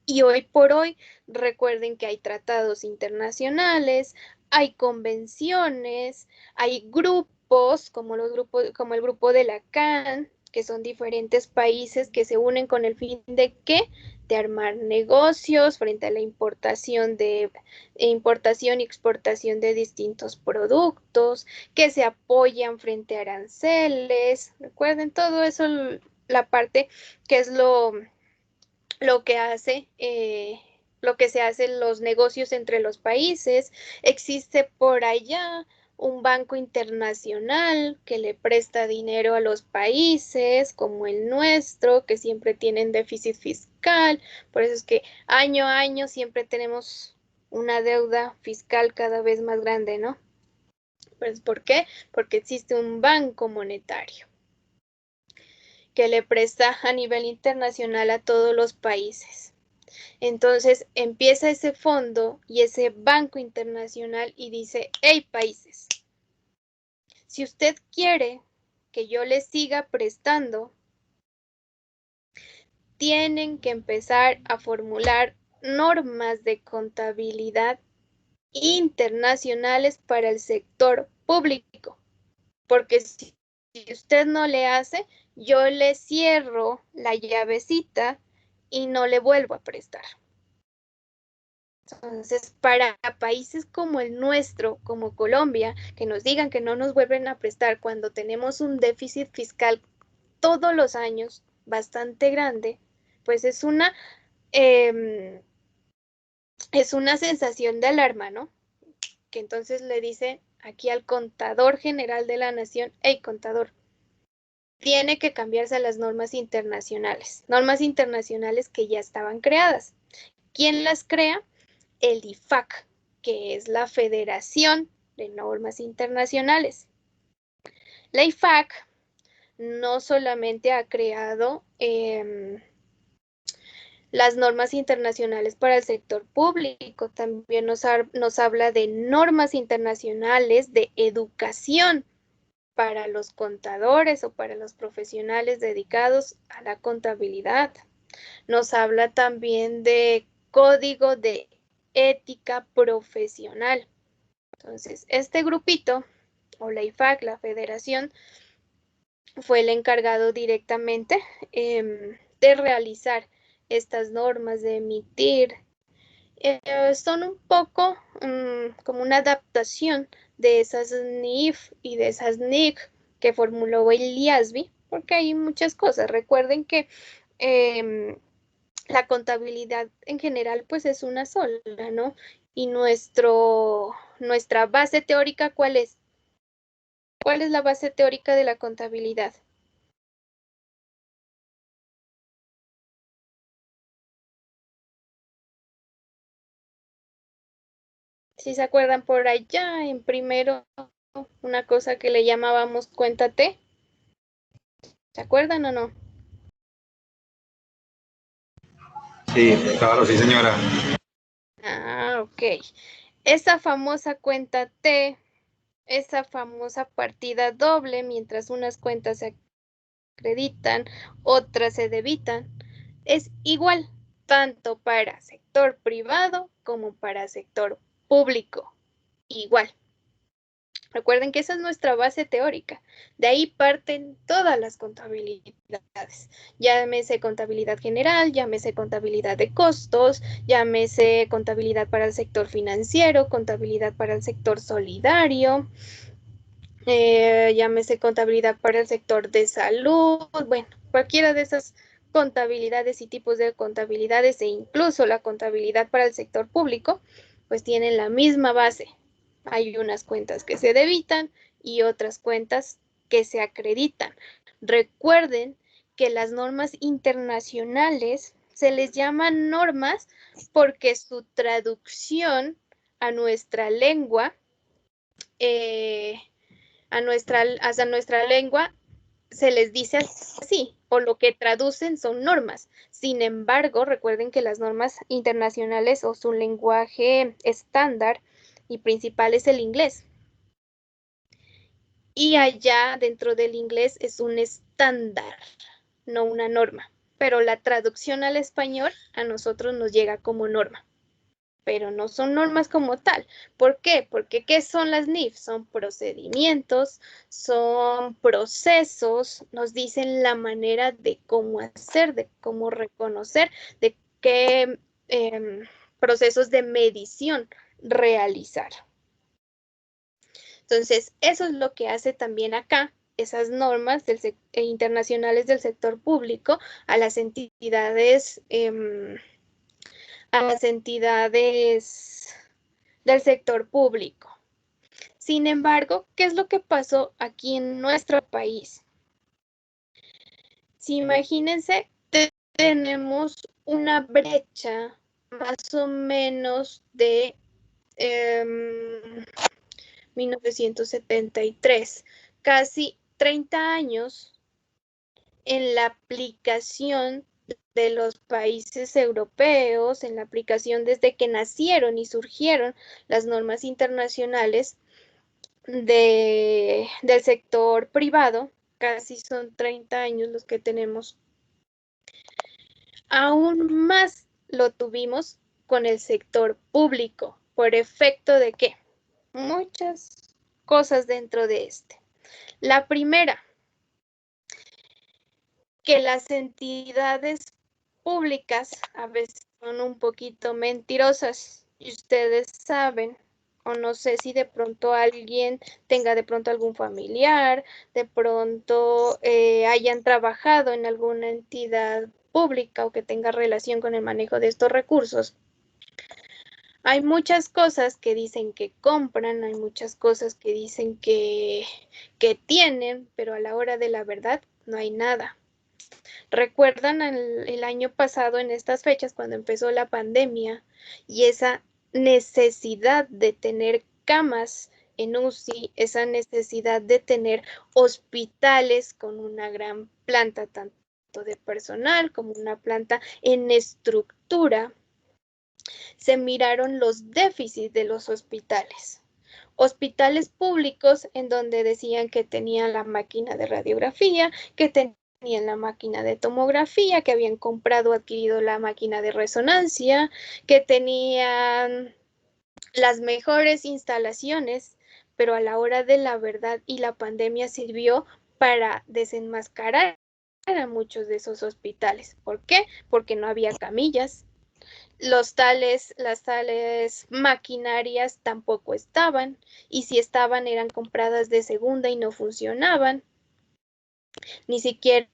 Y hoy por hoy, recuerden que hay tratados internacionales, hay convenciones, hay grupos como el grupo de la CAN, que son diferentes países que se unen con el fin de ¿qué? De armar negocios frente a la importación y exportación de distintos productos, que se apoyan frente a aranceles. Recuerden todo eso, la parte que es lo que hace, lo que se hace en los negocios entre los países. Existe por allá un banco internacional que le presta dinero a los países como el nuestro, que siempre tienen déficit fiscal. Por eso es que año a año siempre tenemos una deuda fiscal cada vez más grande, ¿no? Pues, ¿por qué? Porque existe un banco monetario que le presta a nivel internacional a todos los países. Entonces empieza ese fondo y ese banco internacional y dice, hey países, si usted quiere que yo les siga prestando, tienen que empezar a formular normas de contabilidad internacionales para el sector público, porque si usted no le hace, yo le cierro la llavecita y no le vuelvo a prestar. Entonces, para países como el nuestro, como Colombia, que nos digan que no nos vuelven a prestar cuando tenemos un déficit fiscal todos los años bastante grande, pues es una sensación de alarma, ¿no? Que entonces le dicen aquí al contador general de la nación, hey, contador, tiene que cambiarse a las normas internacionales que ya estaban creadas. ¿Quién las crea? El IFAC, que es la Federación de Normas Internacionales. La IFAC no solamente ha creado las normas internacionales para el sector público, también nos habla de normas internacionales de educación para los contadores o para los profesionales dedicados a la contabilidad. Nos habla también de código de ética profesional. Entonces, este grupito, o la IFAC, la federación, fue el encargado directamente de realizar estas normas, de emitir. Son un poco como una adaptación de esas NIF y de esas NIC que formuló el IASB, porque hay muchas cosas. Recuerden que la contabilidad en general pues es una sola, ¿no? Y nuestra base teórica, ¿cuál es? ¿Cuál es la base teórica de la contabilidad? Si se acuerdan por allá en primero, una cosa que le llamábamos cuenta T. ¿Se acuerdan o no? Sí, claro, sí, señora. Ah, ok. Esa famosa cuenta T, esa famosa partida doble, mientras unas cuentas se acreditan, otras se debitan, es igual, tanto para sector privado como para sector público. Igual. Recuerden que esa es nuestra base teórica. De ahí parten todas las contabilidades. Llámese contabilidad general, llámese contabilidad de costos, llámese contabilidad para el sector financiero, contabilidad para el sector solidario, llámese contabilidad para el sector de salud. Bueno, cualquiera de esas contabilidades y tipos de contabilidades e incluso la contabilidad para el sector público, pues tienen la misma base. Hay unas cuentas que se debitan y otras cuentas que se acreditan. Recuerden que las normas internacionales se les llaman normas porque su traducción a nuestra lengua, hasta nuestra lengua, se les dice así, o lo que traducen son normas. Sin embargo, recuerden que las normas internacionales o su lenguaje estándar y principal es el inglés. Y allá dentro del inglés es un estándar, no una norma. Pero la traducción al español a nosotros nos llega como norma. Pero no son normas como tal. ¿Por qué? Porque ¿qué son las NIF? Son procedimientos, son procesos, nos dicen la manera de cómo hacer, de cómo reconocer, de qué procesos de medición realizar. Entonces, eso es lo que hace también acá esas normas internacionales del sector público a las entidades del sector público. Sin embargo, ¿qué es lo que pasó aquí en nuestro país? Si imagínense, tenemos una brecha más o menos de 1973, casi 30 años en la aplicación de los países europeos, en la aplicación desde que nacieron y surgieron las normas internacionales del sector privado, casi son 30 años los que tenemos. Aún más lo tuvimos con el sector público, ¿por efecto de qué? Muchas cosas dentro de este. La primera, que las entidades públicas a veces son un poquito mentirosas y ustedes saben, o no sé si de pronto alguien tenga de pronto algún familiar, de pronto hayan trabajado en alguna entidad pública o que tenga relación con el manejo de estos recursos. Hay muchas cosas que dicen que compran, hay muchas cosas que dicen que tienen, pero a la hora de la verdad no hay nada. ¿Recuerdan el año pasado en estas fechas cuando empezó la pandemia y esa necesidad de tener camas en UCI, esa necesidad de tener hospitales con una gran planta tanto de personal como una planta en estructura? Se miraron los déficits de los hospitales. Hospitales públicos en donde decían que tenían la máquina de radiografía, que tenían la máquina de tomografía, que habían comprado o adquirido la máquina de resonancia, que tenían las mejores instalaciones, pero a la hora de la verdad y la pandemia sirvió para desenmascarar a muchos de esos hospitales. ¿Por qué? Porque no había camillas. Las tales maquinarias tampoco estaban, y si estaban eran compradas de segunda y no funcionaban. Ni siquiera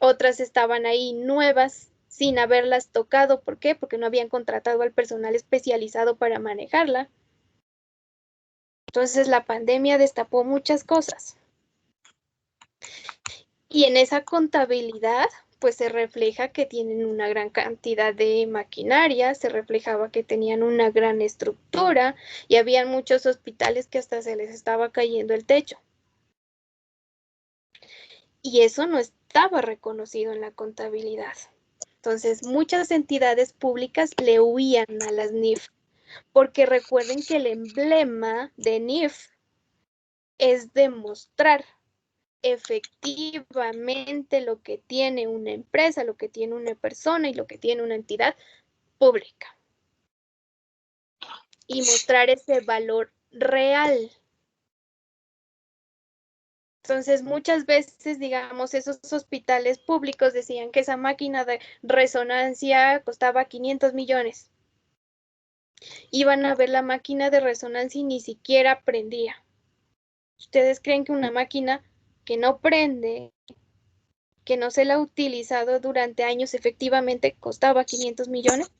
otras estaban ahí nuevas sin haberlas tocado. ¿Por qué? Porque no habían contratado al personal especializado para manejarla. Entonces la pandemia destapó muchas cosas. Y en esa contabilidad pues se refleja que tienen una gran cantidad de maquinaria, se reflejaba que tenían una gran estructura y habían muchos hospitales que hasta se les estaba cayendo el techo. Y eso no estaba reconocido en la contabilidad. Entonces, muchas entidades públicas le huían a las NIF, porque recuerden que el emblema de NIF es demostrar efectivamente lo que tiene una empresa, lo que tiene una persona y lo que tiene una entidad pública. Y mostrar ese valor real. Entonces, muchas veces, digamos, esos hospitales públicos decían que esa máquina de resonancia costaba 500 millones. Iban a ver la máquina de resonancia y ni siquiera prendía. ¿Ustedes creen que una máquina que no prende, que no se la ha utilizado durante años, efectivamente costaba 500 millones?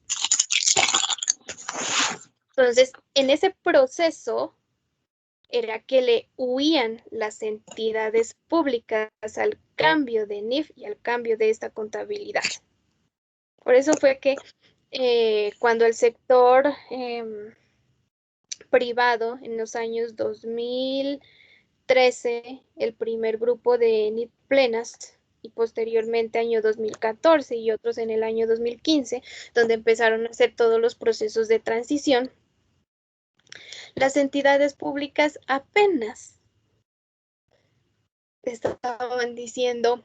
Entonces, en ese proceso era que le huían las entidades públicas al cambio de NIF y al cambio de esta contabilidad. Por eso fue que cuando el sector privado en los años 2013, el primer grupo de NIF plenas, y posteriormente año 2014 y otros en el año 2015, donde empezaron a hacer todos los procesos de transición, Las entidades públicas apenas estaban diciendo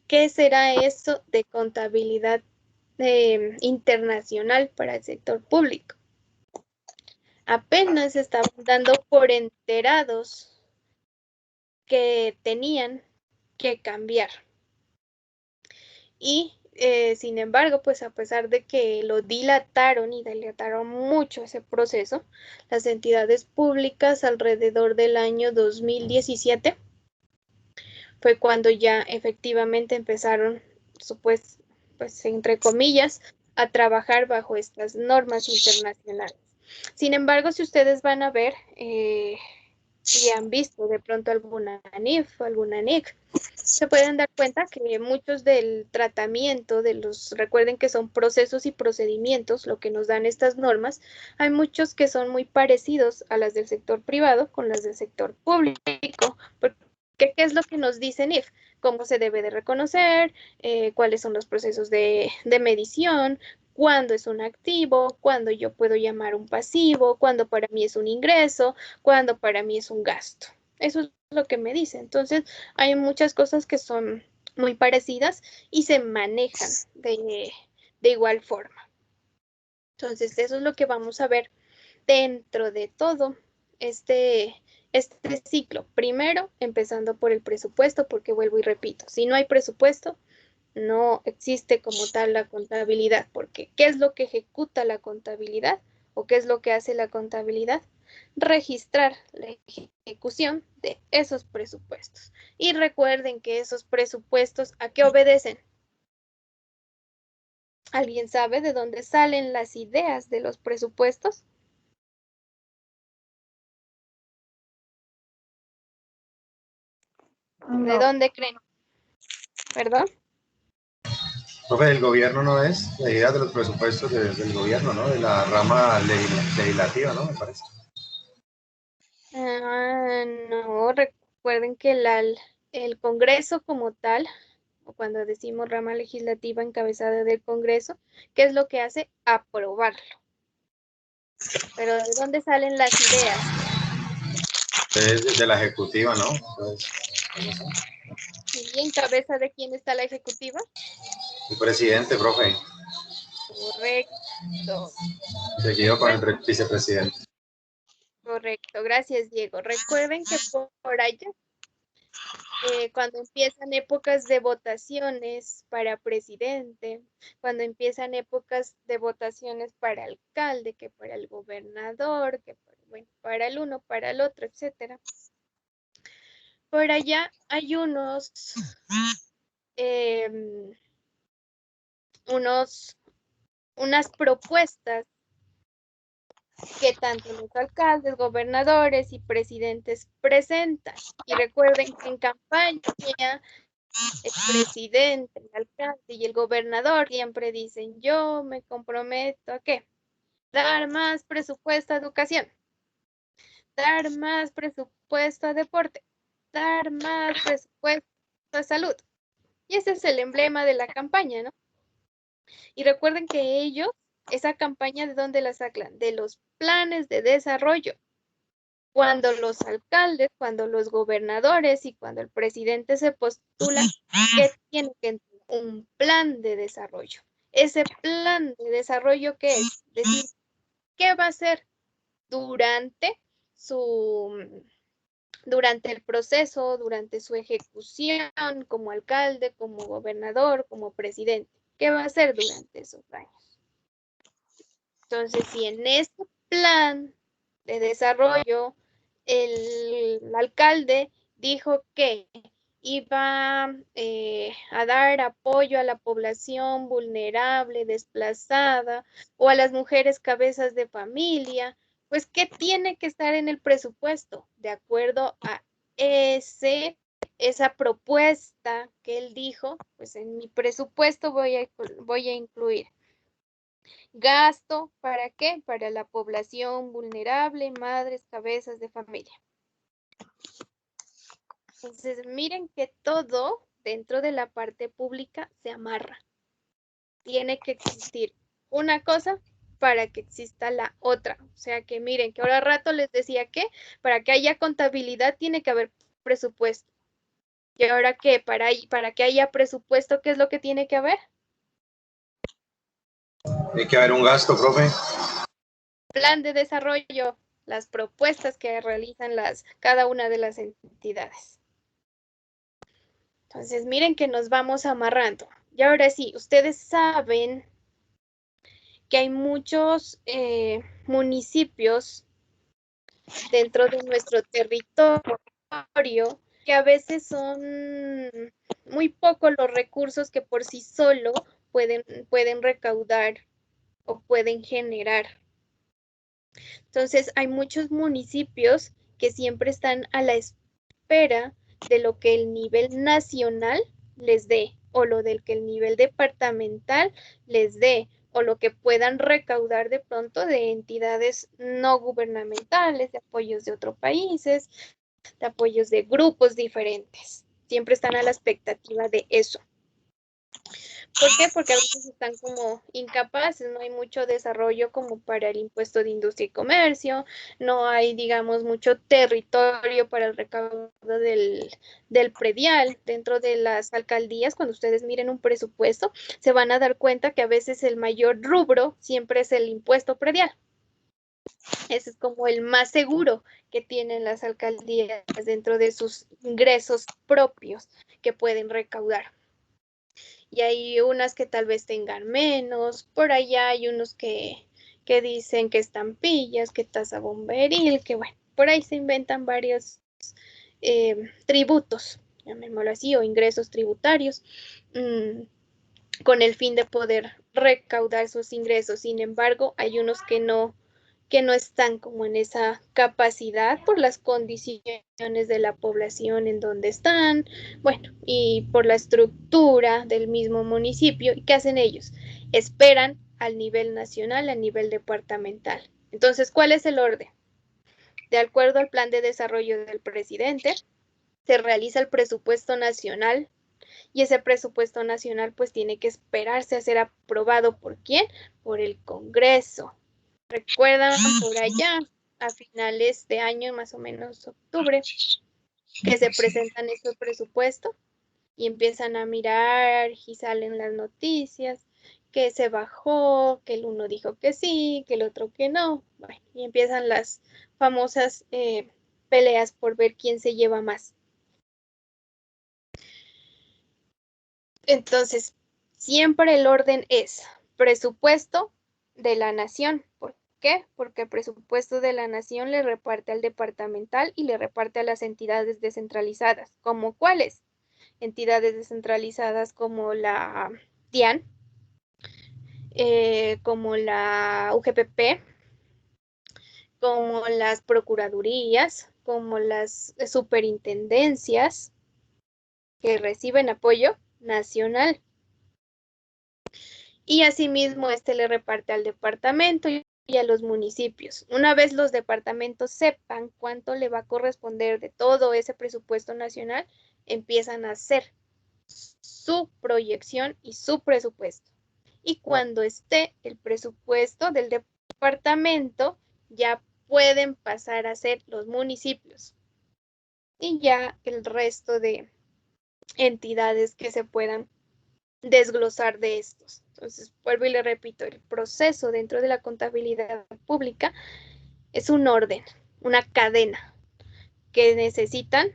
qué será eso de contabilidad internacional para el sector público. Apenas estaban dando por enterados que tenían que cambiar. Y sin embargo, pues a pesar de que lo dilataron mucho ese proceso, las entidades públicas alrededor del año 2017 fue cuando ya efectivamente empezaron, pues entre comillas, a trabajar bajo estas normas internacionales. Sin embargo, si ustedes van a ver y han visto de pronto alguna NIF o alguna NIC, se pueden dar cuenta que muchos del tratamiento de recuerden que son procesos y procedimientos lo que nos dan estas normas, hay muchos que son muy parecidos a las del sector privado con las del sector público, porque ¿qué es lo que nos dice NIF? Cómo se debe de reconocer, cuáles son los procesos de medición, cuándo es un activo, cuándo yo puedo llamar un pasivo, cuándo para mí es un ingreso, cuándo para mí es un gasto. Eso es lo que me dice. Entonces, hay muchas cosas que son muy parecidas y se manejan de igual forma. Entonces, eso es lo que vamos a ver dentro de todo este ciclo. Primero, empezando por el presupuesto, porque vuelvo y repito, si no hay presupuesto, no existe como tal la contabilidad, porque ¿qué es lo que ejecuta la contabilidad? ¿O qué es lo que hace la contabilidad? Registrar la ejecución de esos presupuestos. Y recuerden que esos presupuestos, ¿a qué obedecen? ¿Alguien sabe de dónde salen las ideas de los presupuestos? ¿De dónde creen? ¿Perdón? Profe, el gobierno no es la idea de los presupuestos del gobierno, ¿no? De la rama legislativa, ¿no? Me parece. No, recuerden que el Congreso como tal, o cuando decimos rama legislativa encabezada del Congreso, ¿qué es lo que hace? Aprobarlo. Pero ¿de dónde salen las ideas? Es de la ejecutiva, ¿no? Pues, ¿Y en cabeza de quién está la ejecutiva? el presidente, profe. Correcto. Seguido con el vicepresidente. Correcto, gracias Diego. Recuerden que por allá, cuando empiezan épocas de votaciones para presidente, cuando empiezan épocas de votaciones para alcalde, que para el gobernador, que para el uno, para el otro, etcétera. Por allá hay unas propuestas que tanto los alcaldes, gobernadores y presidentes presentan. Y recuerden que en campaña el presidente, el alcalde y el gobernador siempre dicen, yo me comprometo a ¿qué? Dar más presupuesto a educación, dar más presupuesto a deporte, dar más presupuesto a salud. Y ese es el emblema de la campaña, ¿no? Y recuerden que ellos, esa campaña, ¿de dónde la sacan? De los planes de desarrollo. Cuando los alcaldes, cuando los gobernadores y cuando el presidente se postula, ¿qué tiene que tener? Un plan de desarrollo. Ese plan de desarrollo, ¿qué es? Decir, ¿qué va a hacer durante el proceso, durante su ejecución como alcalde, como gobernador, como presidente? ¿Qué va a hacer durante esos años? Entonces, si en este plan de desarrollo el alcalde dijo que iba a dar apoyo a la población vulnerable, desplazada o a las mujeres cabezas de familia, pues ¿qué tiene que estar en el presupuesto? De acuerdo a esa propuesta que él dijo, pues en mi presupuesto voy a incluir gasto, ¿para qué? Para la población vulnerable, madres, cabezas de familia. Entonces, miren que todo dentro de la parte pública se amarra. Tiene que existir una cosa para que exista la otra. O sea que miren, que ahora rato les decía que para que haya contabilidad tiene que haber presupuesto. ¿Y ahora qué? Para que haya presupuesto, ¿qué es lo que tiene que haber? Tiene que haber un gasto, profe. Plan de desarrollo, las propuestas que realizan cada una de las entidades. Entonces, miren que nos vamos amarrando. Y ahora sí, ustedes saben que hay muchos municipios dentro de nuestro territorio que a veces son muy pocos los recursos que por sí solo pueden recaudar o pueden generar. Entonces, hay muchos municipios que siempre están a la espera de lo que el nivel nacional les dé, o lo del que el nivel departamental les dé, o lo que puedan recaudar de pronto de entidades no gubernamentales, de apoyos de otros países, de apoyos de grupos diferentes. Siempre están a la expectativa de eso. ¿Por qué? Porque a veces están como incapaces, no hay mucho desarrollo como para el impuesto de industria y comercio, no hay, digamos, mucho territorio para el recaudo del predial. Dentro de las alcaldías, cuando ustedes miren un presupuesto, se van a dar cuenta que a veces el mayor rubro siempre es el impuesto predial. Ese es como el más seguro que tienen las alcaldías dentro de sus ingresos propios que pueden recaudar. Y hay unas que tal vez tengan menos, por allá hay unos que dicen que estampillas, que tasa bomberil, que bueno, por ahí se inventan varios tributos, llamémoslo así, o ingresos tributarios, con el fin de poder recaudar sus ingresos. Sin embargo, hay unos que no están como en esa capacidad por las condiciones de la población en donde están, bueno, y por la estructura del mismo municipio. ¿Y qué hacen ellos? Esperan al nivel nacional, a nivel departamental. Entonces, ¿cuál es el orden? De acuerdo al plan de desarrollo del presidente, se realiza el presupuesto nacional y ese presupuesto nacional pues tiene que esperarse a ser aprobado ¿por quién? Por el Congreso. Recuerdan por allá a finales de año, más o menos octubre, que se presentan estos presupuestos y empiezan a mirar y salen las noticias, que se bajó, que el uno dijo que sí, que el otro que no, bueno, y empiezan las famosas peleas por ver quién se lleva más. Entonces, siempre el orden es presupuesto de la nación. ¿Por qué? Porque el presupuesto de la nación le reparte al departamental y le reparte a las entidades descentralizadas. ¿Como cuáles? Entidades descentralizadas como la DIAN, como la UGPP, como las procuradurías, como las superintendencias que reciben apoyo nacional. Y asimismo le reparte al departamento y a los municipios. Una vez los departamentos sepan cuánto le va a corresponder de todo ese presupuesto nacional, empiezan a hacer su proyección y su presupuesto. Y cuando esté el presupuesto del departamento, ya pueden pasar a ser los municipios. Y ya el resto de entidades que se puedan desglosar de estos. Entonces, vuelvo y le repito, el proceso dentro de la contabilidad pública es un orden, una cadena que necesitan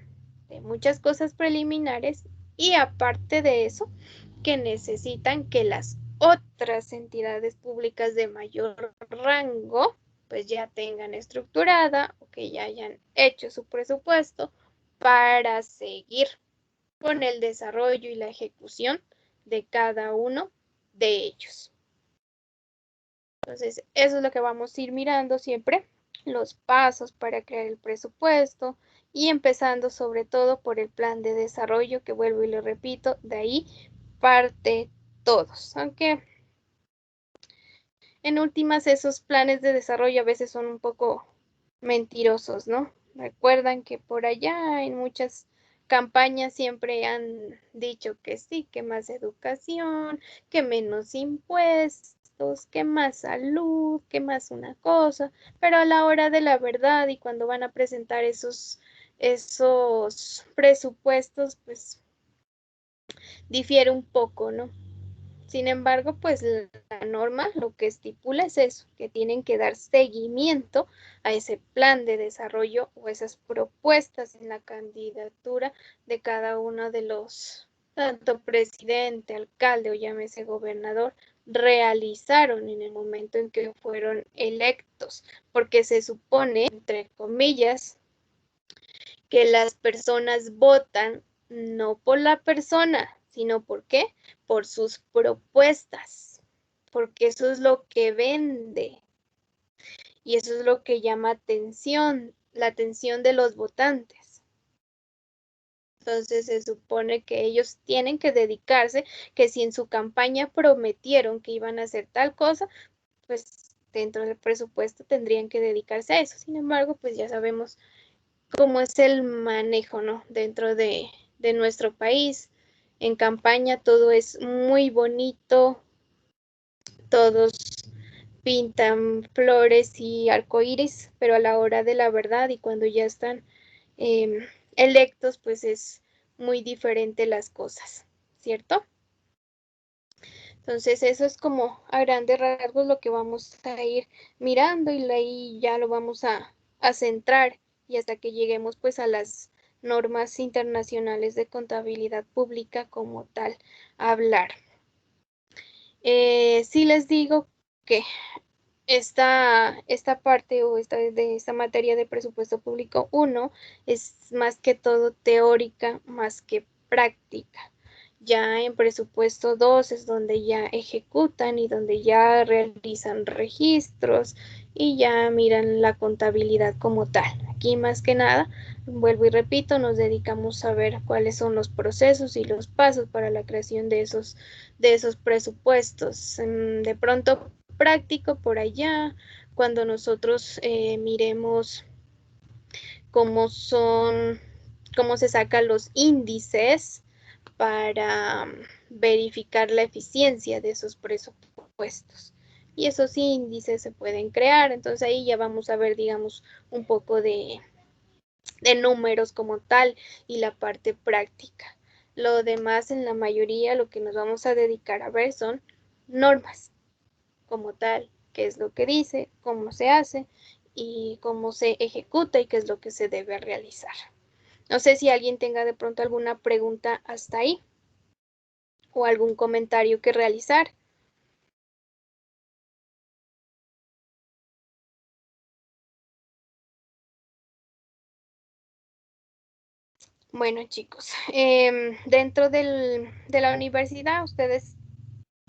de muchas cosas preliminares y aparte de eso, que necesitan que las otras entidades públicas de mayor rango pues ya tengan estructurada o que ya hayan hecho su presupuesto para seguir con el desarrollo y la ejecución de cada uno de ellos. Entonces, eso es lo que vamos a ir mirando siempre, los pasos para crear el presupuesto y empezando sobre todo por el plan de desarrollo, que vuelvo y lo repito, de ahí parte todos, aunque en últimas esos planes de desarrollo a veces son un poco mentirosos, ¿no? Recuerdan que por allá en muchas campañas siempre han dicho que sí, que más educación, que menos impuestos, impuestos, que más salud, que más una cosa, pero a la hora de la verdad y cuando van a presentar esos presupuestos, pues difiere un poco, ¿no? Sin embargo, pues la norma lo que estipula es eso, que tienen que dar seguimiento a ese plan de desarrollo o esas propuestas en la candidatura de cada uno de los, tanto presidente, alcalde o llámese gobernador, realizaron en el momento en que fueron electos, porque se supone, entre comillas, que las personas votan no por la persona, sino ¿por qué? Por sus propuestas, porque eso es lo que vende y eso es lo que llama atención, la atención de los votantes. Entonces se supone que ellos tienen que dedicarse, que si en su campaña prometieron que iban a hacer tal cosa, pues dentro del presupuesto tendrían que dedicarse a eso. Sin embargo, pues ya sabemos cómo es el manejo, ¿no? Dentro de nuestro país. En campaña todo es muy bonito, todos pintan flores y arcoíris, pero a la hora de la verdad y cuando ya están electos, pues es muy diferente las cosas, ¿cierto? Entonces eso es como a grandes rasgos lo que vamos a ir mirando y ahí ya lo vamos a centrar y hasta que lleguemos pues a las normas internacionales de contabilidad pública como tal a hablar. Sí les digo que esta parte o de esta materia de presupuesto público 1 es más que todo teórica, más que práctica. Ya en presupuesto 2 es donde ya ejecutan y donde ya realizan registros y ya miran la contabilidad como tal. Aquí más que nada, vuelvo y repito, nos dedicamos a ver cuáles son los procesos y los pasos para la creación de esos presupuestos. De pronto práctico por allá, cuando nosotros miremos cómo se sacan los índices para verificar la eficiencia de esos presupuestos. Y esos índices se pueden crear, entonces ahí ya vamos a ver, digamos, un poco de números como tal y la parte práctica. Lo demás, en la mayoría, lo que nos vamos a dedicar a ver son normas como tal, qué es lo que dice, cómo se hace y cómo se ejecuta y qué es lo que se debe realizar. No sé si alguien tenga de pronto alguna pregunta hasta ahí o algún comentario que realizar. Bueno, chicos, dentro de la universidad, ustedes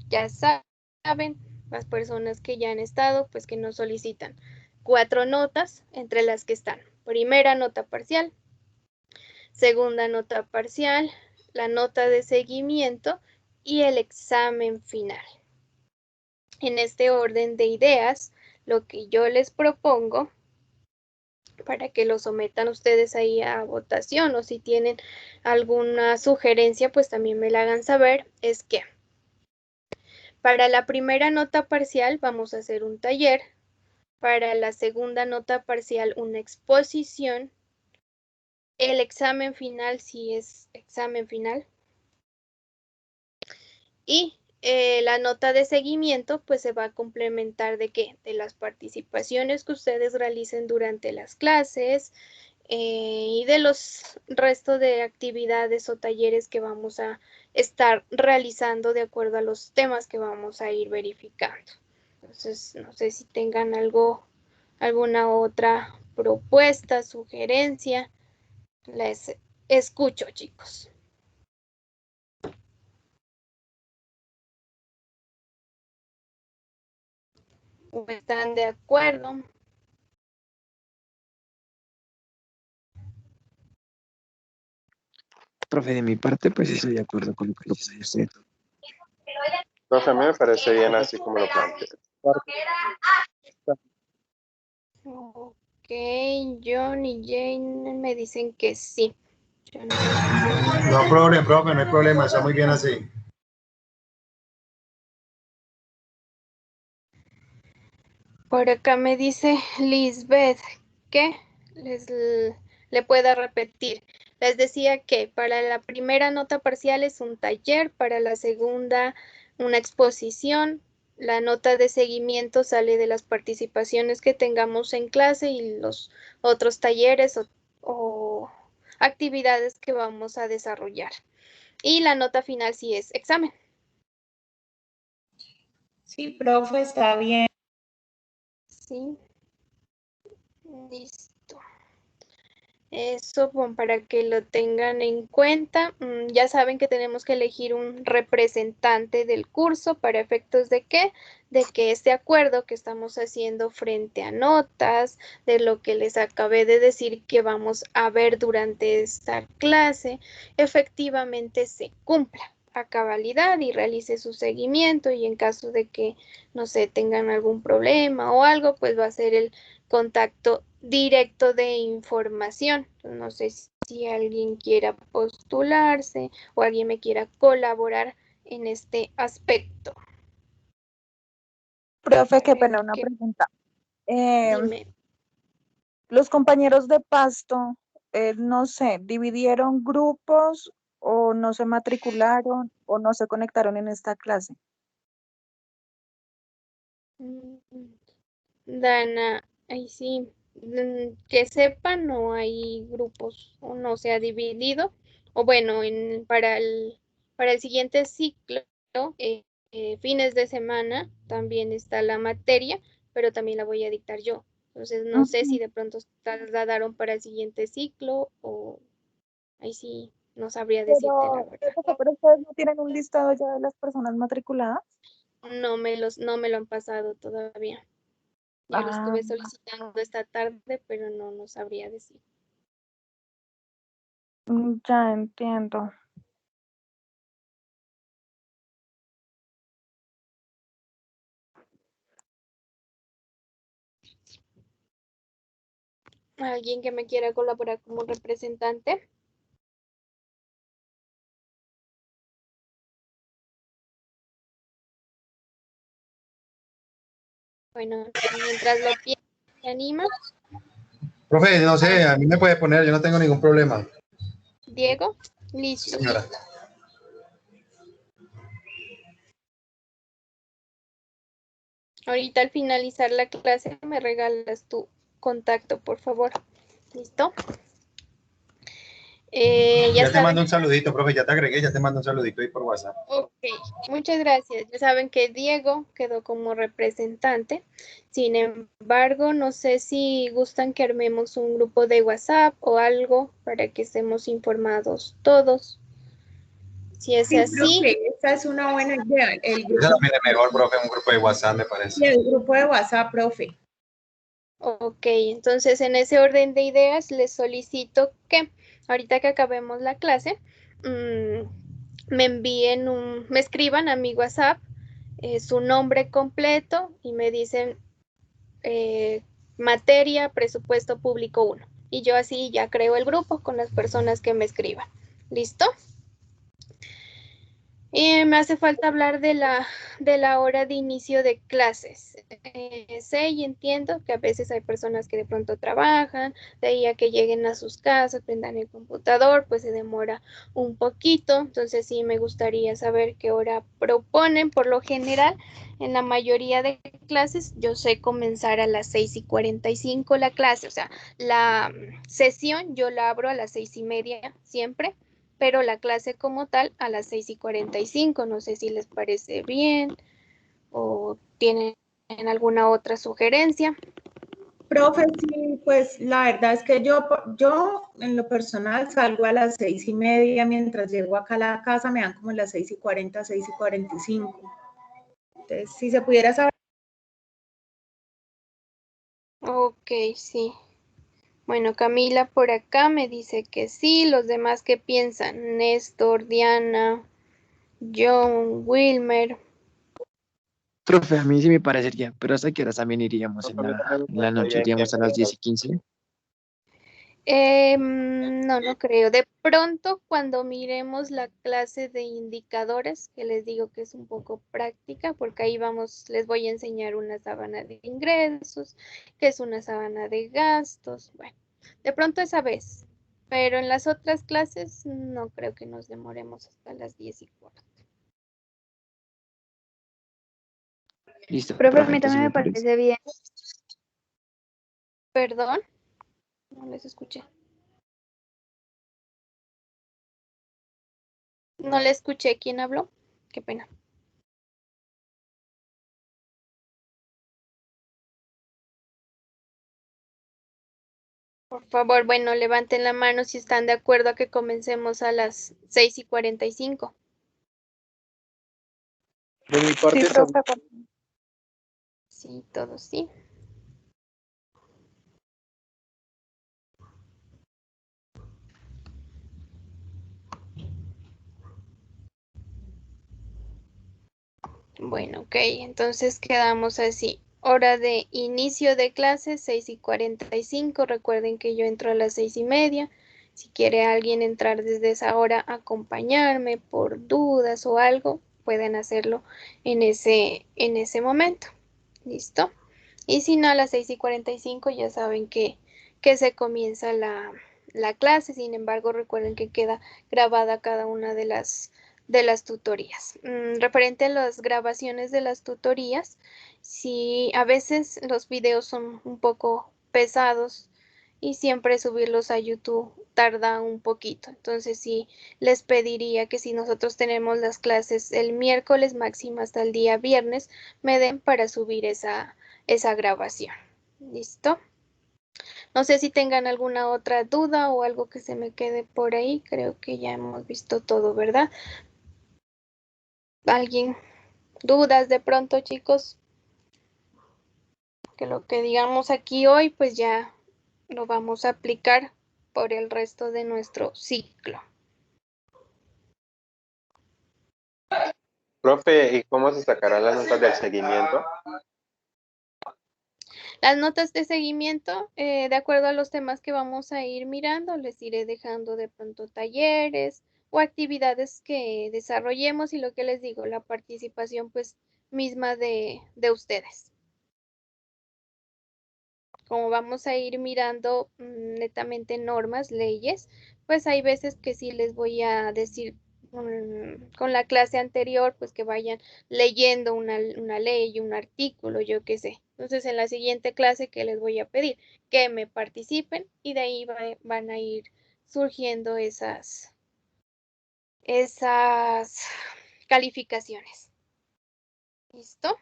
ya saben, las personas que ya han estado, pues que nos solicitan 4 notas, entre las que están primera nota parcial, segunda nota parcial, la nota de seguimiento y el examen final. En este orden de ideas, lo que yo les propongo para que lo sometan ustedes ahí a votación o si tienen alguna sugerencia, pues también me la hagan saber, es que para la primera nota parcial vamos a hacer un taller, para la segunda nota parcial una exposición, el examen final si es examen final y la nota de seguimiento pues se va a complementar de qué, de las participaciones que ustedes realicen durante las clases y de los restos de actividades o talleres que vamos a estar realizando de acuerdo a los temas que vamos a ir verificando. Entonces, no sé si tengan alguna otra propuesta, sugerencia. Les escucho, chicos. ¿Están de acuerdo? Profe, de mi parte, pues estoy de acuerdo con lo que dice usted. Profe, a mí me parece bien así como lo plantea. Ok, John y Jane me dicen que sí. No problema, profe, no hay problema, está muy bien así. Por acá me dice Lisbeth que le pueda repetir. Les decía que para la primera nota parcial es un taller, para la segunda una exposición. La nota de seguimiento sale de las participaciones que tengamos en clase y los otros talleres o actividades que vamos a desarrollar. Y la nota final sí es examen. Sí, profe, está bien. Sí. Listo. Eso, bueno, para que lo tengan en cuenta. Ya saben que tenemos que elegir un representante del curso para efectos de qué, de que este acuerdo que estamos haciendo frente a notas, de lo que les acabé de decir que vamos a ver durante esta clase, efectivamente se cumpla a cabalidad y realice su seguimiento, y en caso de que, no sé, tengan algún problema o algo, pues va a ser el contacto directo de información. No sé si alguien quiera postularse o alguien me quiera colaborar en este aspecto. Profe, qué pena, una pregunta. Dime. Los compañeros de Pasto, no sé, ¿dividieron grupos o no se matricularon o no se conectaron en esta clase? Dana, ahí sí, que sepa, no hay grupos o no se ha dividido. O bueno, para el siguiente ciclo, fines de semana, también está la materia, pero también la voy a dictar yo. Entonces, no sé si de pronto trasladaron para el siguiente ciclo o ahí sí no sabría decirte la verdad. Pero ustedes no tienen un listado ya de las personas matriculadas. No me lo han pasado todavía. Yo lo estuve solicitando esta tarde, pero no sabría decir. Ya entiendo. ¿Alguien que me quiera colaborar como representante? Bueno, mientras lo piensa, ¿se anima? Profe, no sé, a mí me puede poner, yo no tengo ningún problema. Diego, listo. Señora. Ahorita al finalizar la clase me regalas tu contacto, por favor. ¿Listo? Ya te mando un saludito, profe, ya te agregué, ya te mando un saludito ahí por WhatsApp. Ok, muchas gracias. Ya saben que Diego quedó como representante. Sin embargo, no sé si gustan que armemos un grupo de WhatsApp o algo para que estemos informados todos. Si es así. Profe, esta es una buena idea. Eso también es mejor, profe, un grupo de WhatsApp, me parece. Sí, el grupo de WhatsApp, profe. Ok, entonces en ese orden de ideas les solicito que ahorita que acabemos la clase, me me escriban a mi WhatsApp su nombre completo y me dicen materia, presupuesto público 1. Y yo así ya creo el grupo con las personas que me escriban. ¿Listo? Me hace falta hablar de la hora de inicio de clases. Sé y entiendo que a veces hay personas que de pronto trabajan, de ahí a que lleguen a sus casas, prendan el computador, pues se demora un poquito. Entonces sí me gustaría saber qué hora proponen. Por lo general, en la mayoría de clases, yo sé comenzar a las 6:45 la clase. O sea, la sesión yo la abro a las 6:30 siempre, pero la clase como tal a las 6:45. No sé si les parece bien o tienen alguna otra sugerencia. Profe, sí, pues la verdad es que yo en lo personal salgo a las 6:30, mientras llego acá a la casa me dan como las 6:40, 6:45. Entonces, si se pudiera saber. Ok, sí. Bueno, Camila por acá me dice que sí. Los demás, ¿qué piensan? Néstor, Diana, John, Wilmer. Profe, a mí sí me parecería, pero ¿hasta qué horas también iríamos en la noche? ¿Iríamos a las 10:15? No, no creo. De pronto, cuando miremos la clase de indicadores, que les digo que es un poco práctica, porque ahí vamos, les voy a enseñar una sábana de ingresos, que es una sábana de gastos. Bueno, de pronto esa vez, pero en las otras clases no creo que nos demoremos hasta las 10:15. Listo, Profe, a profe, mí entonces también me me parece. parece bien. Perdón, no les escuché. No le escuché quién habló. Qué pena. Por favor, bueno, levanten la mano si están de acuerdo a que comencemos a las 6:45. De mi Sí, parte profe. también. Sí, todos sí. Bueno, ok, entonces quedamos así. Hora de inicio de clase, 6:45. Recuerden que yo entro a las 6:30. Si quiere alguien entrar desde esa hora, acompañarme por dudas o algo, pueden hacerlo en ese momento. ¿Listo? Y si no, a las 6:45 ya saben que se comienza la clase. Sin embargo, recuerden que queda grabada cada una de las tutorías. Referente a las grabaciones de las tutorías, si a veces los videos son un poco pesados y siempre subirlos a YouTube tarda un poquito. Entonces sí, les pediría que si nosotros tenemos las clases el miércoles, máximo hasta el día viernes, me den para subir esa grabación. ¿Listo? No sé si tengan alguna otra duda o algo que se me quede por ahí. Creo que ya hemos visto todo, ¿verdad? ¿Alguien? ¿Dudas de pronto, chicos? Que lo que digamos aquí hoy, pues ya lo vamos a aplicar por el resto de nuestro ciclo. Profe, ¿y cómo se sacarán las notas del seguimiento? Las notas de seguimiento, de acuerdo a los temas que vamos a ir mirando, les iré dejando de pronto talleres o actividades que desarrollemos y lo que les digo, la participación pues misma de ustedes. Como vamos a ir mirando netamente normas, leyes, pues hay veces que sí les voy a decir con la clase anterior, pues que vayan leyendo una ley, un artículo, yo qué sé. Entonces, en la siguiente clase, ¿qué les voy a pedir? Que me participen y de ahí van a ir surgiendo esas calificaciones. ¿Listo?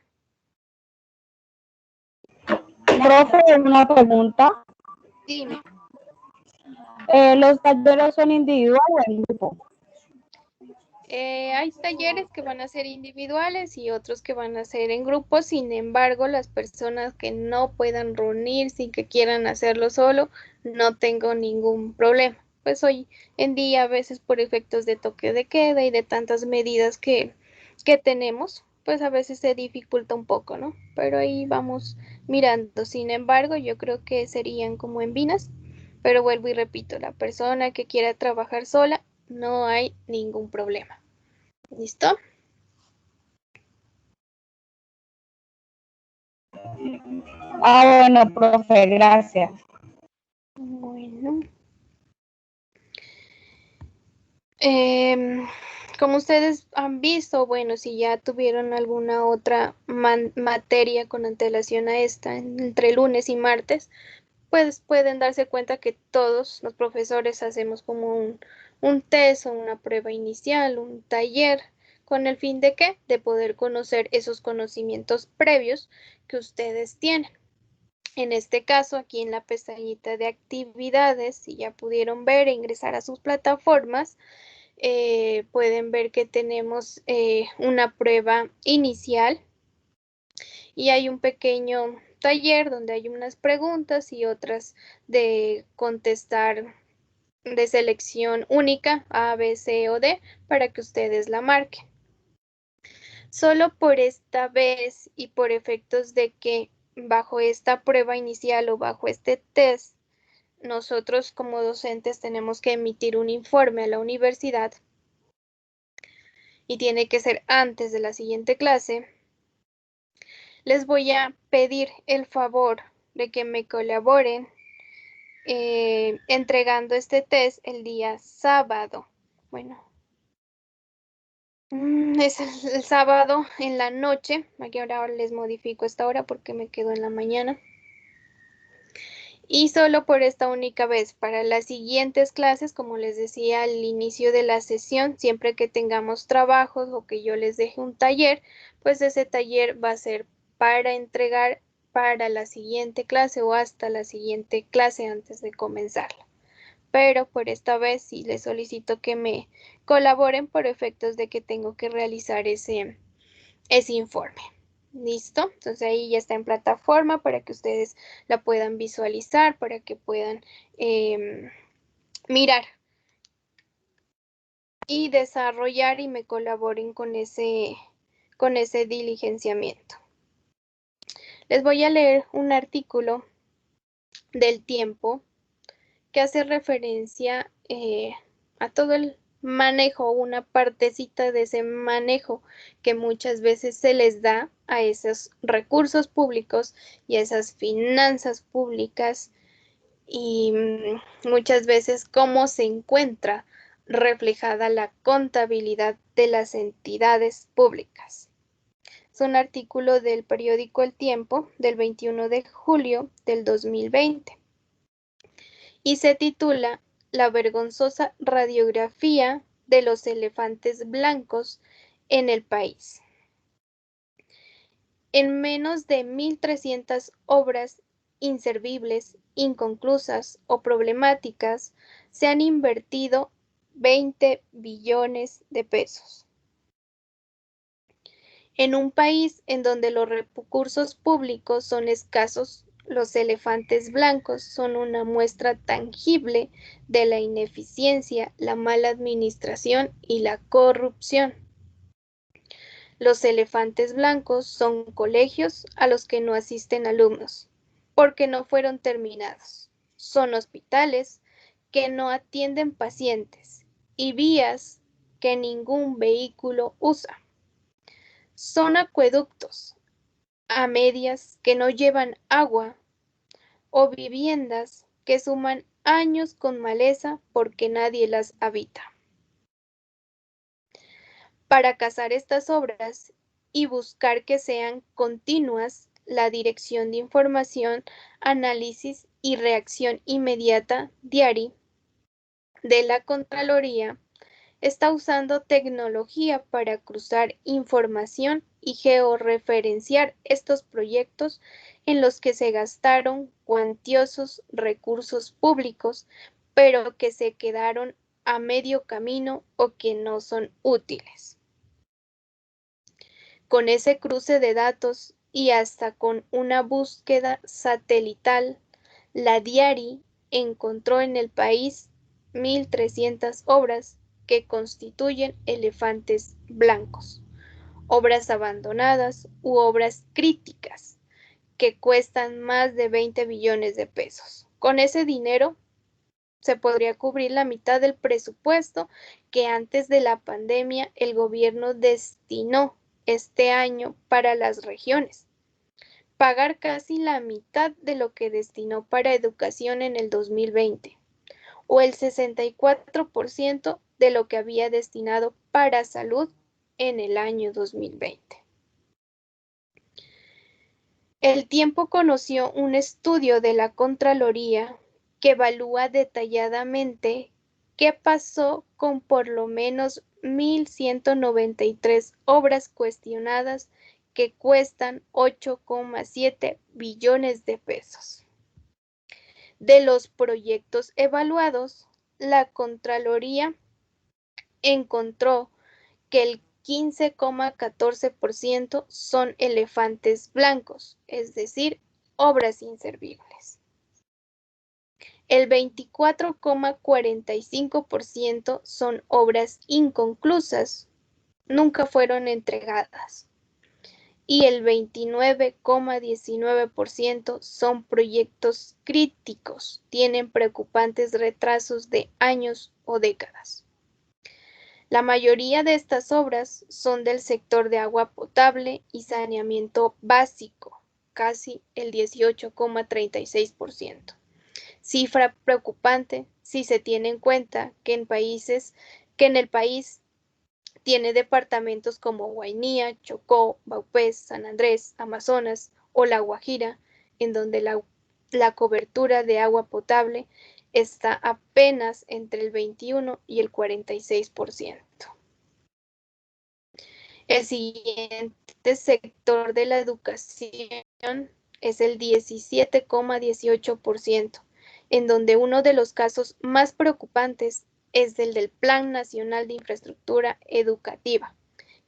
Profe, una pregunta. Dime. ¿Los talleres son individuales o en grupo? Hay talleres que van a ser individuales y otros que van a ser en grupo. Sin embargo, las personas que no puedan reunirse y que quieran hacerlo solo, no tengo ningún problema. Pues hoy en día, a veces por efectos de toque de queda y de tantas medidas que tenemos, pues a veces se dificulta un poco, ¿no? Pero ahí vamos mirando. Sin embargo, yo creo que serían como en Vinas, pero vuelvo y repito, la persona que quiera trabajar sola, no hay ningún problema. ¿Listo? Bueno, profe, gracias. Bueno. Como ustedes han visto, bueno, si ya tuvieron alguna otra materia con antelación a esta entre lunes y martes, pues pueden darse cuenta que todos los profesores hacemos como un test o una prueba inicial, un taller, con el fin de ¿qué? De poder conocer esos conocimientos previos que ustedes tienen. En este caso, aquí en la pestañita de actividades, si ya pudieron ver e ingresar a sus plataformas, pueden ver que tenemos una prueba inicial y hay un pequeño taller donde hay unas preguntas y otras de contestar de selección única A, B, C o D para que ustedes la marquen. Solo por esta vez y por efectos de que bajo esta prueba inicial o bajo este test nosotros como docentes tenemos que emitir un informe a la universidad y tiene que ser antes de la siguiente clase, les voy a pedir el favor de que me colaboren entregando este test el día sábado. Bueno, es el sábado en la noche. Aquí ahora les modifico esta hora porque me quedo en la mañana. Y solo por esta única vez. Para las siguientes clases, como les decía al inicio de la sesión, siempre que tengamos trabajos o que yo les deje un taller, pues ese taller va a ser para entregar para la siguiente clase o hasta la siguiente clase antes de comenzarla. Pero por esta vez sí les solicito que me colaboren por efectos de que tengo que realizar ese informe. ¿Listo? Entonces ahí ya está en plataforma para que ustedes la puedan visualizar, para que puedan mirar y desarrollar y me colaboren con ese diligenciamiento. Les voy a leer un artículo del Tiempo que hace referencia a todo el manejo, una partecita de ese manejo que muchas veces se les da a esos recursos públicos y a esas finanzas públicas y muchas veces cómo se encuentra reflejada la contabilidad de las entidades públicas. Es un artículo del periódico El Tiempo del 21 de julio del 2020 y se titula La vergonzosa radiografía de los elefantes blancos en el país. En menos de 1.300 obras inservibles, inconclusas o problemáticas, se han invertido 20 billones de pesos. En un país en donde los recursos públicos son escasos, los elefantes blancos son una muestra tangible de la ineficiencia, la mala administración y la corrupción. Los elefantes blancos son colegios a los que no asisten alumnos, porque no fueron terminados. Son hospitales que no atienden pacientes y vías que ningún vehículo usa. Son acueductos a medias que no llevan agua o viviendas que suman años con maleza porque nadie las habita. Para cazar estas obras y buscar que sean continuas, la Dirección de Información, Análisis y Reacción Inmediata, DIARI, de la Contraloría, está usando tecnología para cruzar información y georreferenciar estos proyectos en los que se gastaron cuantiosos recursos públicos, pero que se quedaron a medio camino o que no son útiles. Con ese cruce de datos y hasta con una búsqueda satelital, la DIARI encontró en el país 1.300 obras que constituyen elefantes blancos, obras abandonadas u obras críticas que cuestan más de 20 billones de pesos. Con ese dinero se podría cubrir la mitad del presupuesto que antes de la pandemia el gobierno destinó este año para las regiones, pagar casi la mitad de lo que destinó para educación en el 2020 o el 64% de lo que había destinado para salud en el año 2020. El Tiempo conoció un estudio de la Contraloría que evalúa detalladamente qué pasó con por lo menos 1.193 obras cuestionadas que cuestan 8,7 billones de pesos. De los proyectos evaluados, la Contraloría encontró que el 15,14% son elefantes blancos, es decir, obras inservibles. El 24,45% son obras inconclusas, nunca fueron entregadas. y el 29,19% son proyectos críticos, tienen preocupantes retrasos de años o décadas. La mayoría de estas obras son del sector de agua potable y saneamiento básico, casi el 18,36%. Cifra preocupante si se tiene en cuenta que en el país tiene departamentos como Guainía, Chocó, Vaupés, San Andrés, Amazonas o La Guajira, en donde la cobertura de agua potable está apenas entre el 21 y el 46%. El siguiente sector de la educación es el 17,18%, en donde uno de los casos más preocupantes es el del Plan Nacional de Infraestructura Educativa,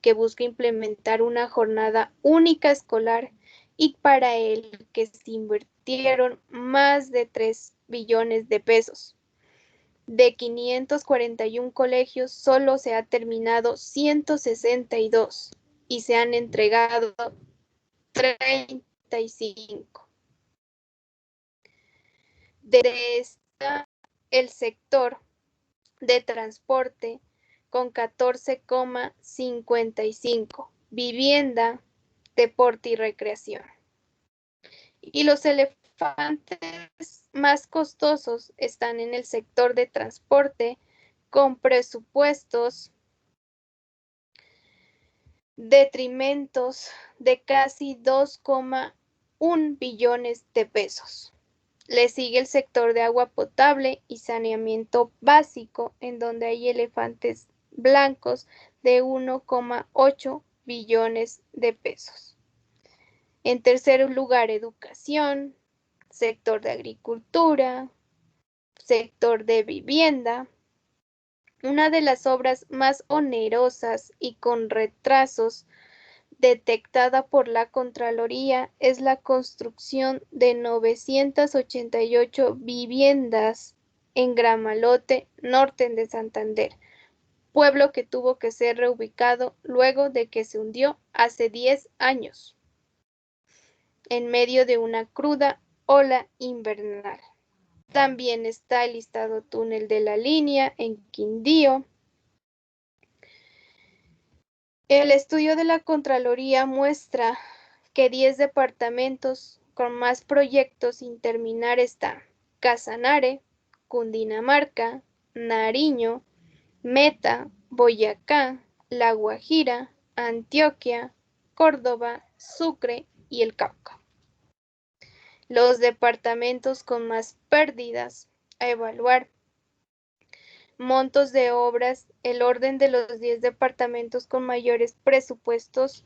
que busca implementar una jornada única escolar y para el que se invirtieron más de 3 billones de pesos. De 541 colegios, solo se ha terminado 162 y se han entregado 35. Está el sector de transporte con 14,55, vivienda, deporte y recreación. Y los elefantes más costosos están en el sector de transporte con presupuestos detrimentos de casi 2,1 billones de pesos. Le sigue el sector de agua potable y saneamiento básico, en donde hay elefantes blancos de 1,8 billones de pesos. En tercer lugar, educación, sector de agricultura, sector de vivienda. Una de las obras más onerosas y con retrasos detectada por la Contraloría es la construcción de 988 viviendas en Gramalote, norte de Santander, pueblo que tuvo que ser reubicado luego de que se hundió hace 10 años, en medio de una cruda ola invernal. También está el listado túnel de la línea en Quindío. El estudio de la Contraloría muestra que 10 departamentos con más proyectos sin terminar están Casanare, Cundinamarca, Nariño, Meta, Boyacá, La Guajira, Antioquia, Córdoba, Sucre y el Cauca. Los departamentos con más pérdidas a evaluar. Montos de obras, el orden de los 10 departamentos con mayores presupuestos,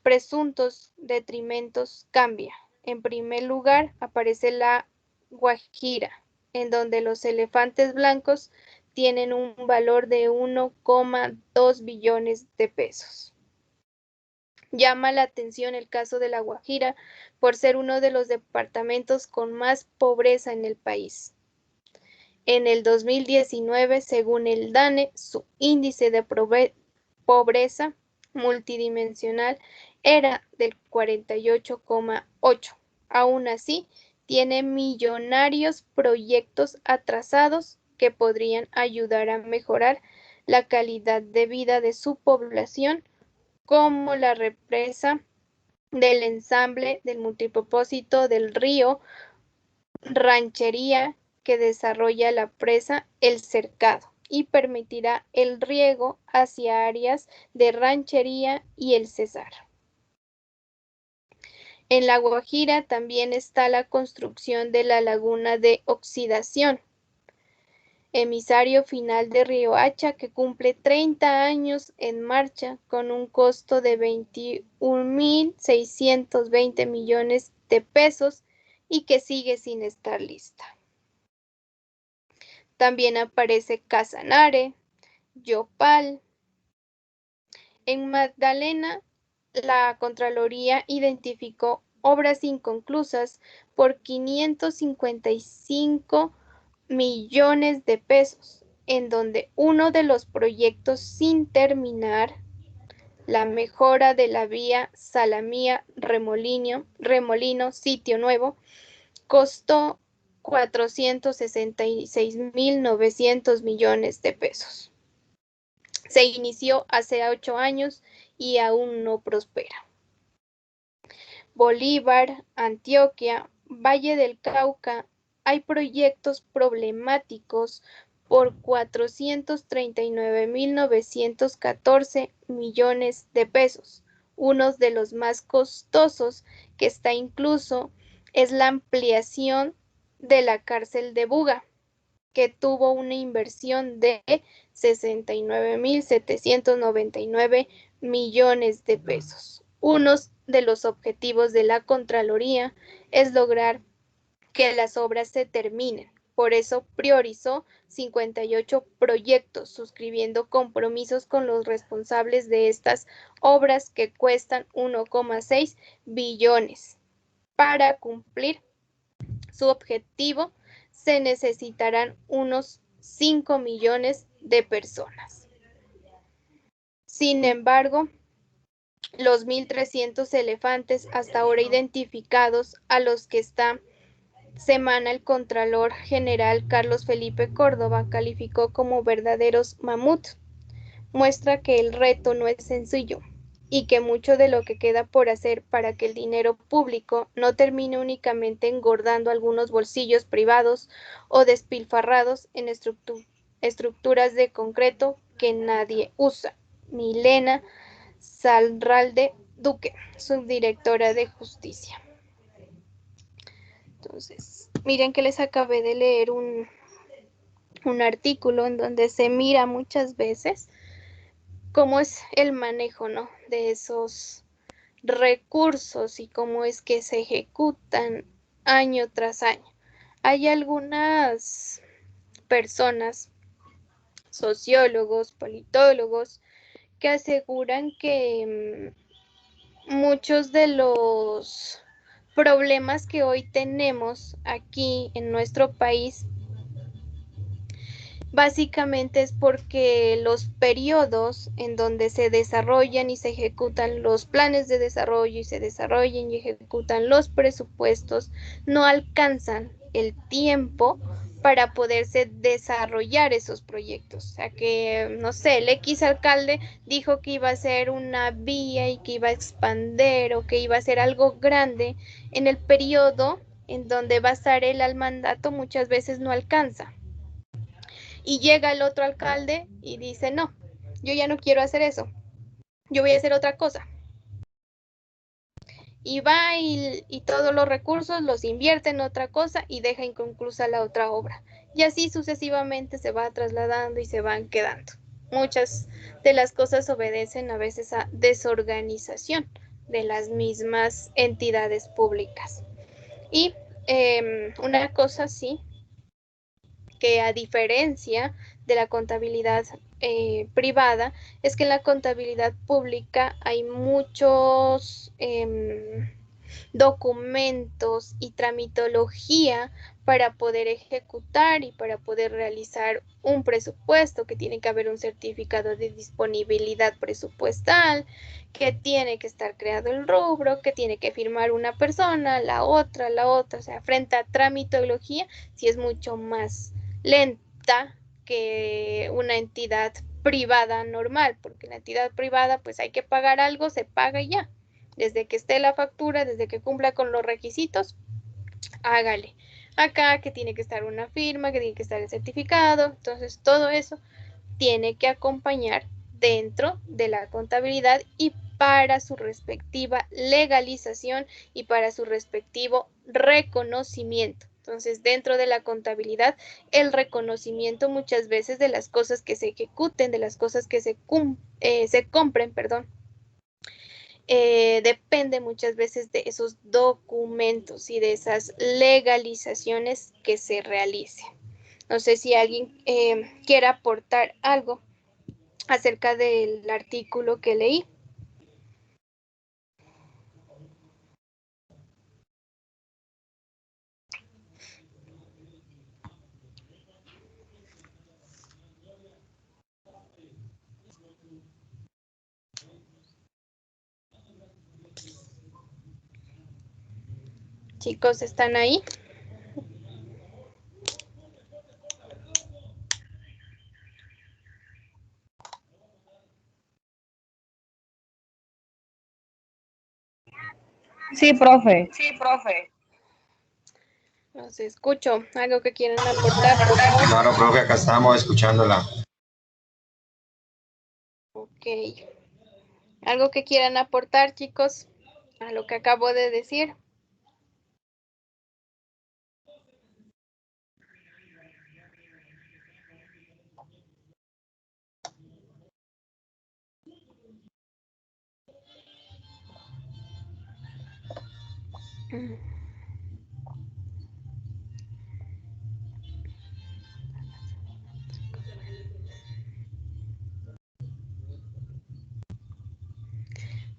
presuntos detrimentos cambia. En primer lugar aparece La Guajira, en donde los elefantes blancos tienen un valor de 1,2 billones de pesos. Llama la atención el caso de La Guajira por ser uno de los departamentos con más pobreza en el país. En el 2019, según el DANE, su índice de pobreza multidimensional era del 48,8. Aún así, tiene millonarios proyectos atrasados que podrían ayudar a mejorar la calidad de vida de su población, como la represa del ensamble del multipropósito del río Ranchería, que desarrolla la presa El Cercado y permitirá el riego hacia áreas de Ranchería y El Cesar. En La Guajira también está la construcción de la laguna de oxidación, emisario final de Riohacha, que cumple 30 años en marcha con un costo de 21.620 millones de pesos y que sigue sin estar lista. También aparece Casanare, Yopal. En Magdalena, la Contraloría identificó obras inconclusas por 555 millones de pesos, en donde uno de los proyectos sin terminar La mejora de la vía Salamía-Remolino, Sitio Nuevo, costó 466.900 millones de pesos. Se inició hace 8 años y aún no prospera. Bolívar, Antioquia, Valle del Cauca, hay proyectos problemáticos por 439.914 millones de pesos. Uno de los más costosos que está incluso es la ampliación de la cárcel de Buga, que tuvo una inversión de 69.799 millones de pesos. Uno de los objetivos de la Contraloría es lograr que las obras se terminen. Por eso priorizó 58 proyectos, suscribiendo compromisos con los responsables de estas obras que cuestan 1,6 billones. Para cumplir su objetivo, se necesitarán unos 5 millones de personas. Sin embargo, los 1.300 elefantes hasta ahora identificados, a los que esta semana el Contralor General Carlos Felipe Córdoba calificó como verdaderos mamuts, muestra que el reto no es sencillo y que mucho de lo que queda por hacer para que el dinero público no termine únicamente engordando algunos bolsillos privados o despilfarrados en estructuras de concreto que nadie usa. Milena Salralde Duque, subdirectora de Justicia. Entonces, miren que les acabé de leer un artículo en donde se mira muchas veces cómo es el manejo, ¿no?, de esos recursos y cómo es que se ejecutan año tras año. Hay algunas personas, sociólogos, politólogos, que aseguran que muchos de los problemas que hoy tenemos aquí en nuestro país básicamente es porque los periodos en donde se desarrollan y se ejecutan los planes de desarrollo y se desarrollan y ejecutan los presupuestos no alcanzan el tiempo para poderse desarrollar esos proyectos. O sea que, no sé, el X alcalde dijo que iba a hacer una vía y que iba a expandir o que iba a hacer algo grande. En el periodo en donde va a estar él al mandato muchas veces no alcanza. Y llega el otro alcalde y dice, no, yo ya no quiero hacer eso, yo voy a hacer otra cosa. Y va y todos los recursos los invierte en otra cosa y deja inconclusa la otra obra. Y así sucesivamente se va trasladando y se van quedando. Muchas de las cosas obedecen a veces a desorganización de las mismas entidades públicas. Y una cosa sí, que a diferencia de la contabilidad privada, es que en la contabilidad pública hay muchos documentos y tramitología para poder ejecutar y para poder realizar un presupuesto, que tiene que haber un certificado de disponibilidad presupuestal, que tiene que estar creado el rubro, que tiene que firmar una persona, la otra, o sea, frente a tramitología, sí es mucho más lenta que una entidad privada normal, porque la entidad privada pues hay que pagar algo, se paga y ya. Desde que esté la factura, desde que cumpla con los requisitos, hágale. Acá que tiene que estar una firma, que tiene que estar el certificado, entonces todo eso tiene que acompañar dentro de la contabilidad y para su respectiva legalización y para su respectivo reconocimiento. Entonces, dentro de la contabilidad, el reconocimiento muchas veces de las cosas que se ejecuten, de las cosas que se compren, depende muchas veces de esos documentos y de esas legalizaciones que se realicen. No sé si alguien quiere aportar algo acerca del artículo que leí. Chicos, ¿están ahí? Sí, profe. Los escucho. ¿Algo que quieran aportar, por favor? Claro, profe, acá estamos escuchándola. Ok. ¿Algo que quieran aportar, chicos, a lo que acabo de decir?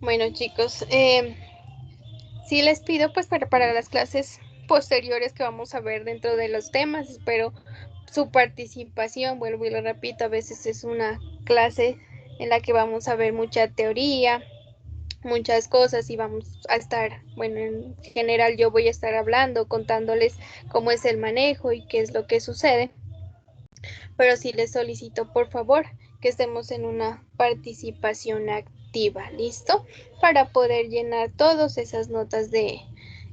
Bueno, chicos, sí les pido pues para las clases posteriores que vamos a ver dentro de los temas, espero su participación. Vuelvo y lo repito, a veces es una clase en la que vamos a ver mucha teoría, muchas cosas y vamos a estar, bueno, en general yo voy a estar hablando, contándoles cómo es el manejo y qué es lo que sucede, pero sí les solicito por favor que estemos en una participación activa, ¿listo? Para poder llenar todas esas notas de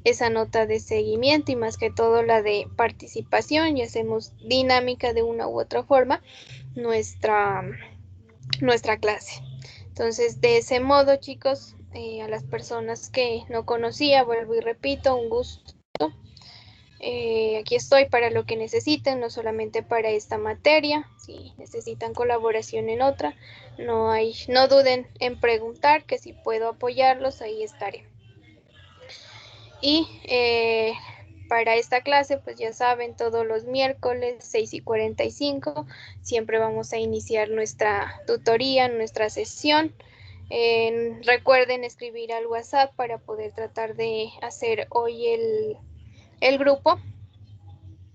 esa nota de seguimiento y más que todo la de participación y hacemos dinámica de una u otra forma nuestra clase. Entonces, de ese modo, chicos, a las personas que no conocía, vuelvo y repito, un gusto. Aquí estoy para lo que necesiten, no solamente para esta materia. Si necesitan colaboración en otra, no duden en preguntar, que si puedo apoyarlos, ahí estaré. Y para esta clase, pues ya saben, todos los miércoles 6:45, siempre vamos a iniciar nuestra tutoría, nuestra sesión. Recuerden escribir al WhatsApp para poder tratar de hacer hoy el grupo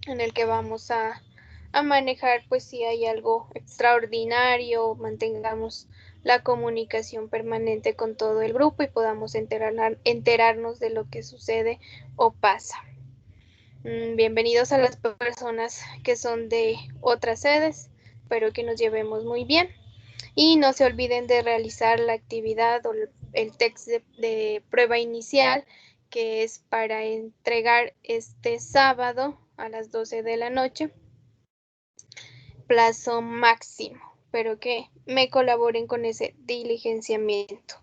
en el que vamos a manejar, pues si hay algo extraordinario, mantengamos la comunicación permanente con todo el grupo y podamos enterarnos de lo que sucede o pasa. Bienvenidos a las personas que son de otras sedes, espero que nos llevemos muy bien y no se olviden de realizar la actividad o el test de prueba inicial que es para entregar este sábado a las 12 de la noche, plazo máximo, pero que me colaboren con ese diligenciamiento.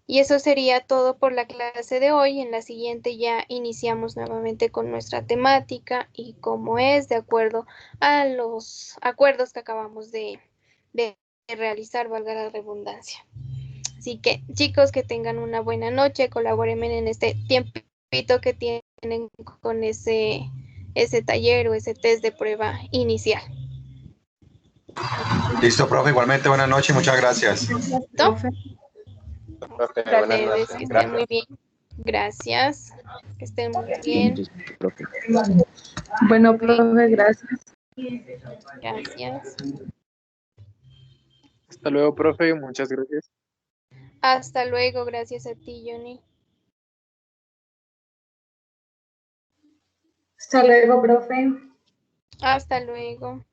Y eso sería todo por la clase de hoy. En la siguiente ya iniciamos nuevamente con nuestra temática y como es de acuerdo a los acuerdos que acabamos de realizar, valga la redundancia. Así que chicos, que tengan una buena noche, colabórenme en este tiempito que tienen con ese taller o ese test de prueba inicial. Listo, profe, igualmente buenas noches, muchas gracias. ¿Listo? Profe, buenas noches. Que estén muy bien. Gracias. Que estén muy bien. Bueno, profe, gracias. Gracias. Hasta luego, profe. Muchas gracias. Hasta luego. Gracias a ti, Johnny. Hasta luego, profe. Hasta luego.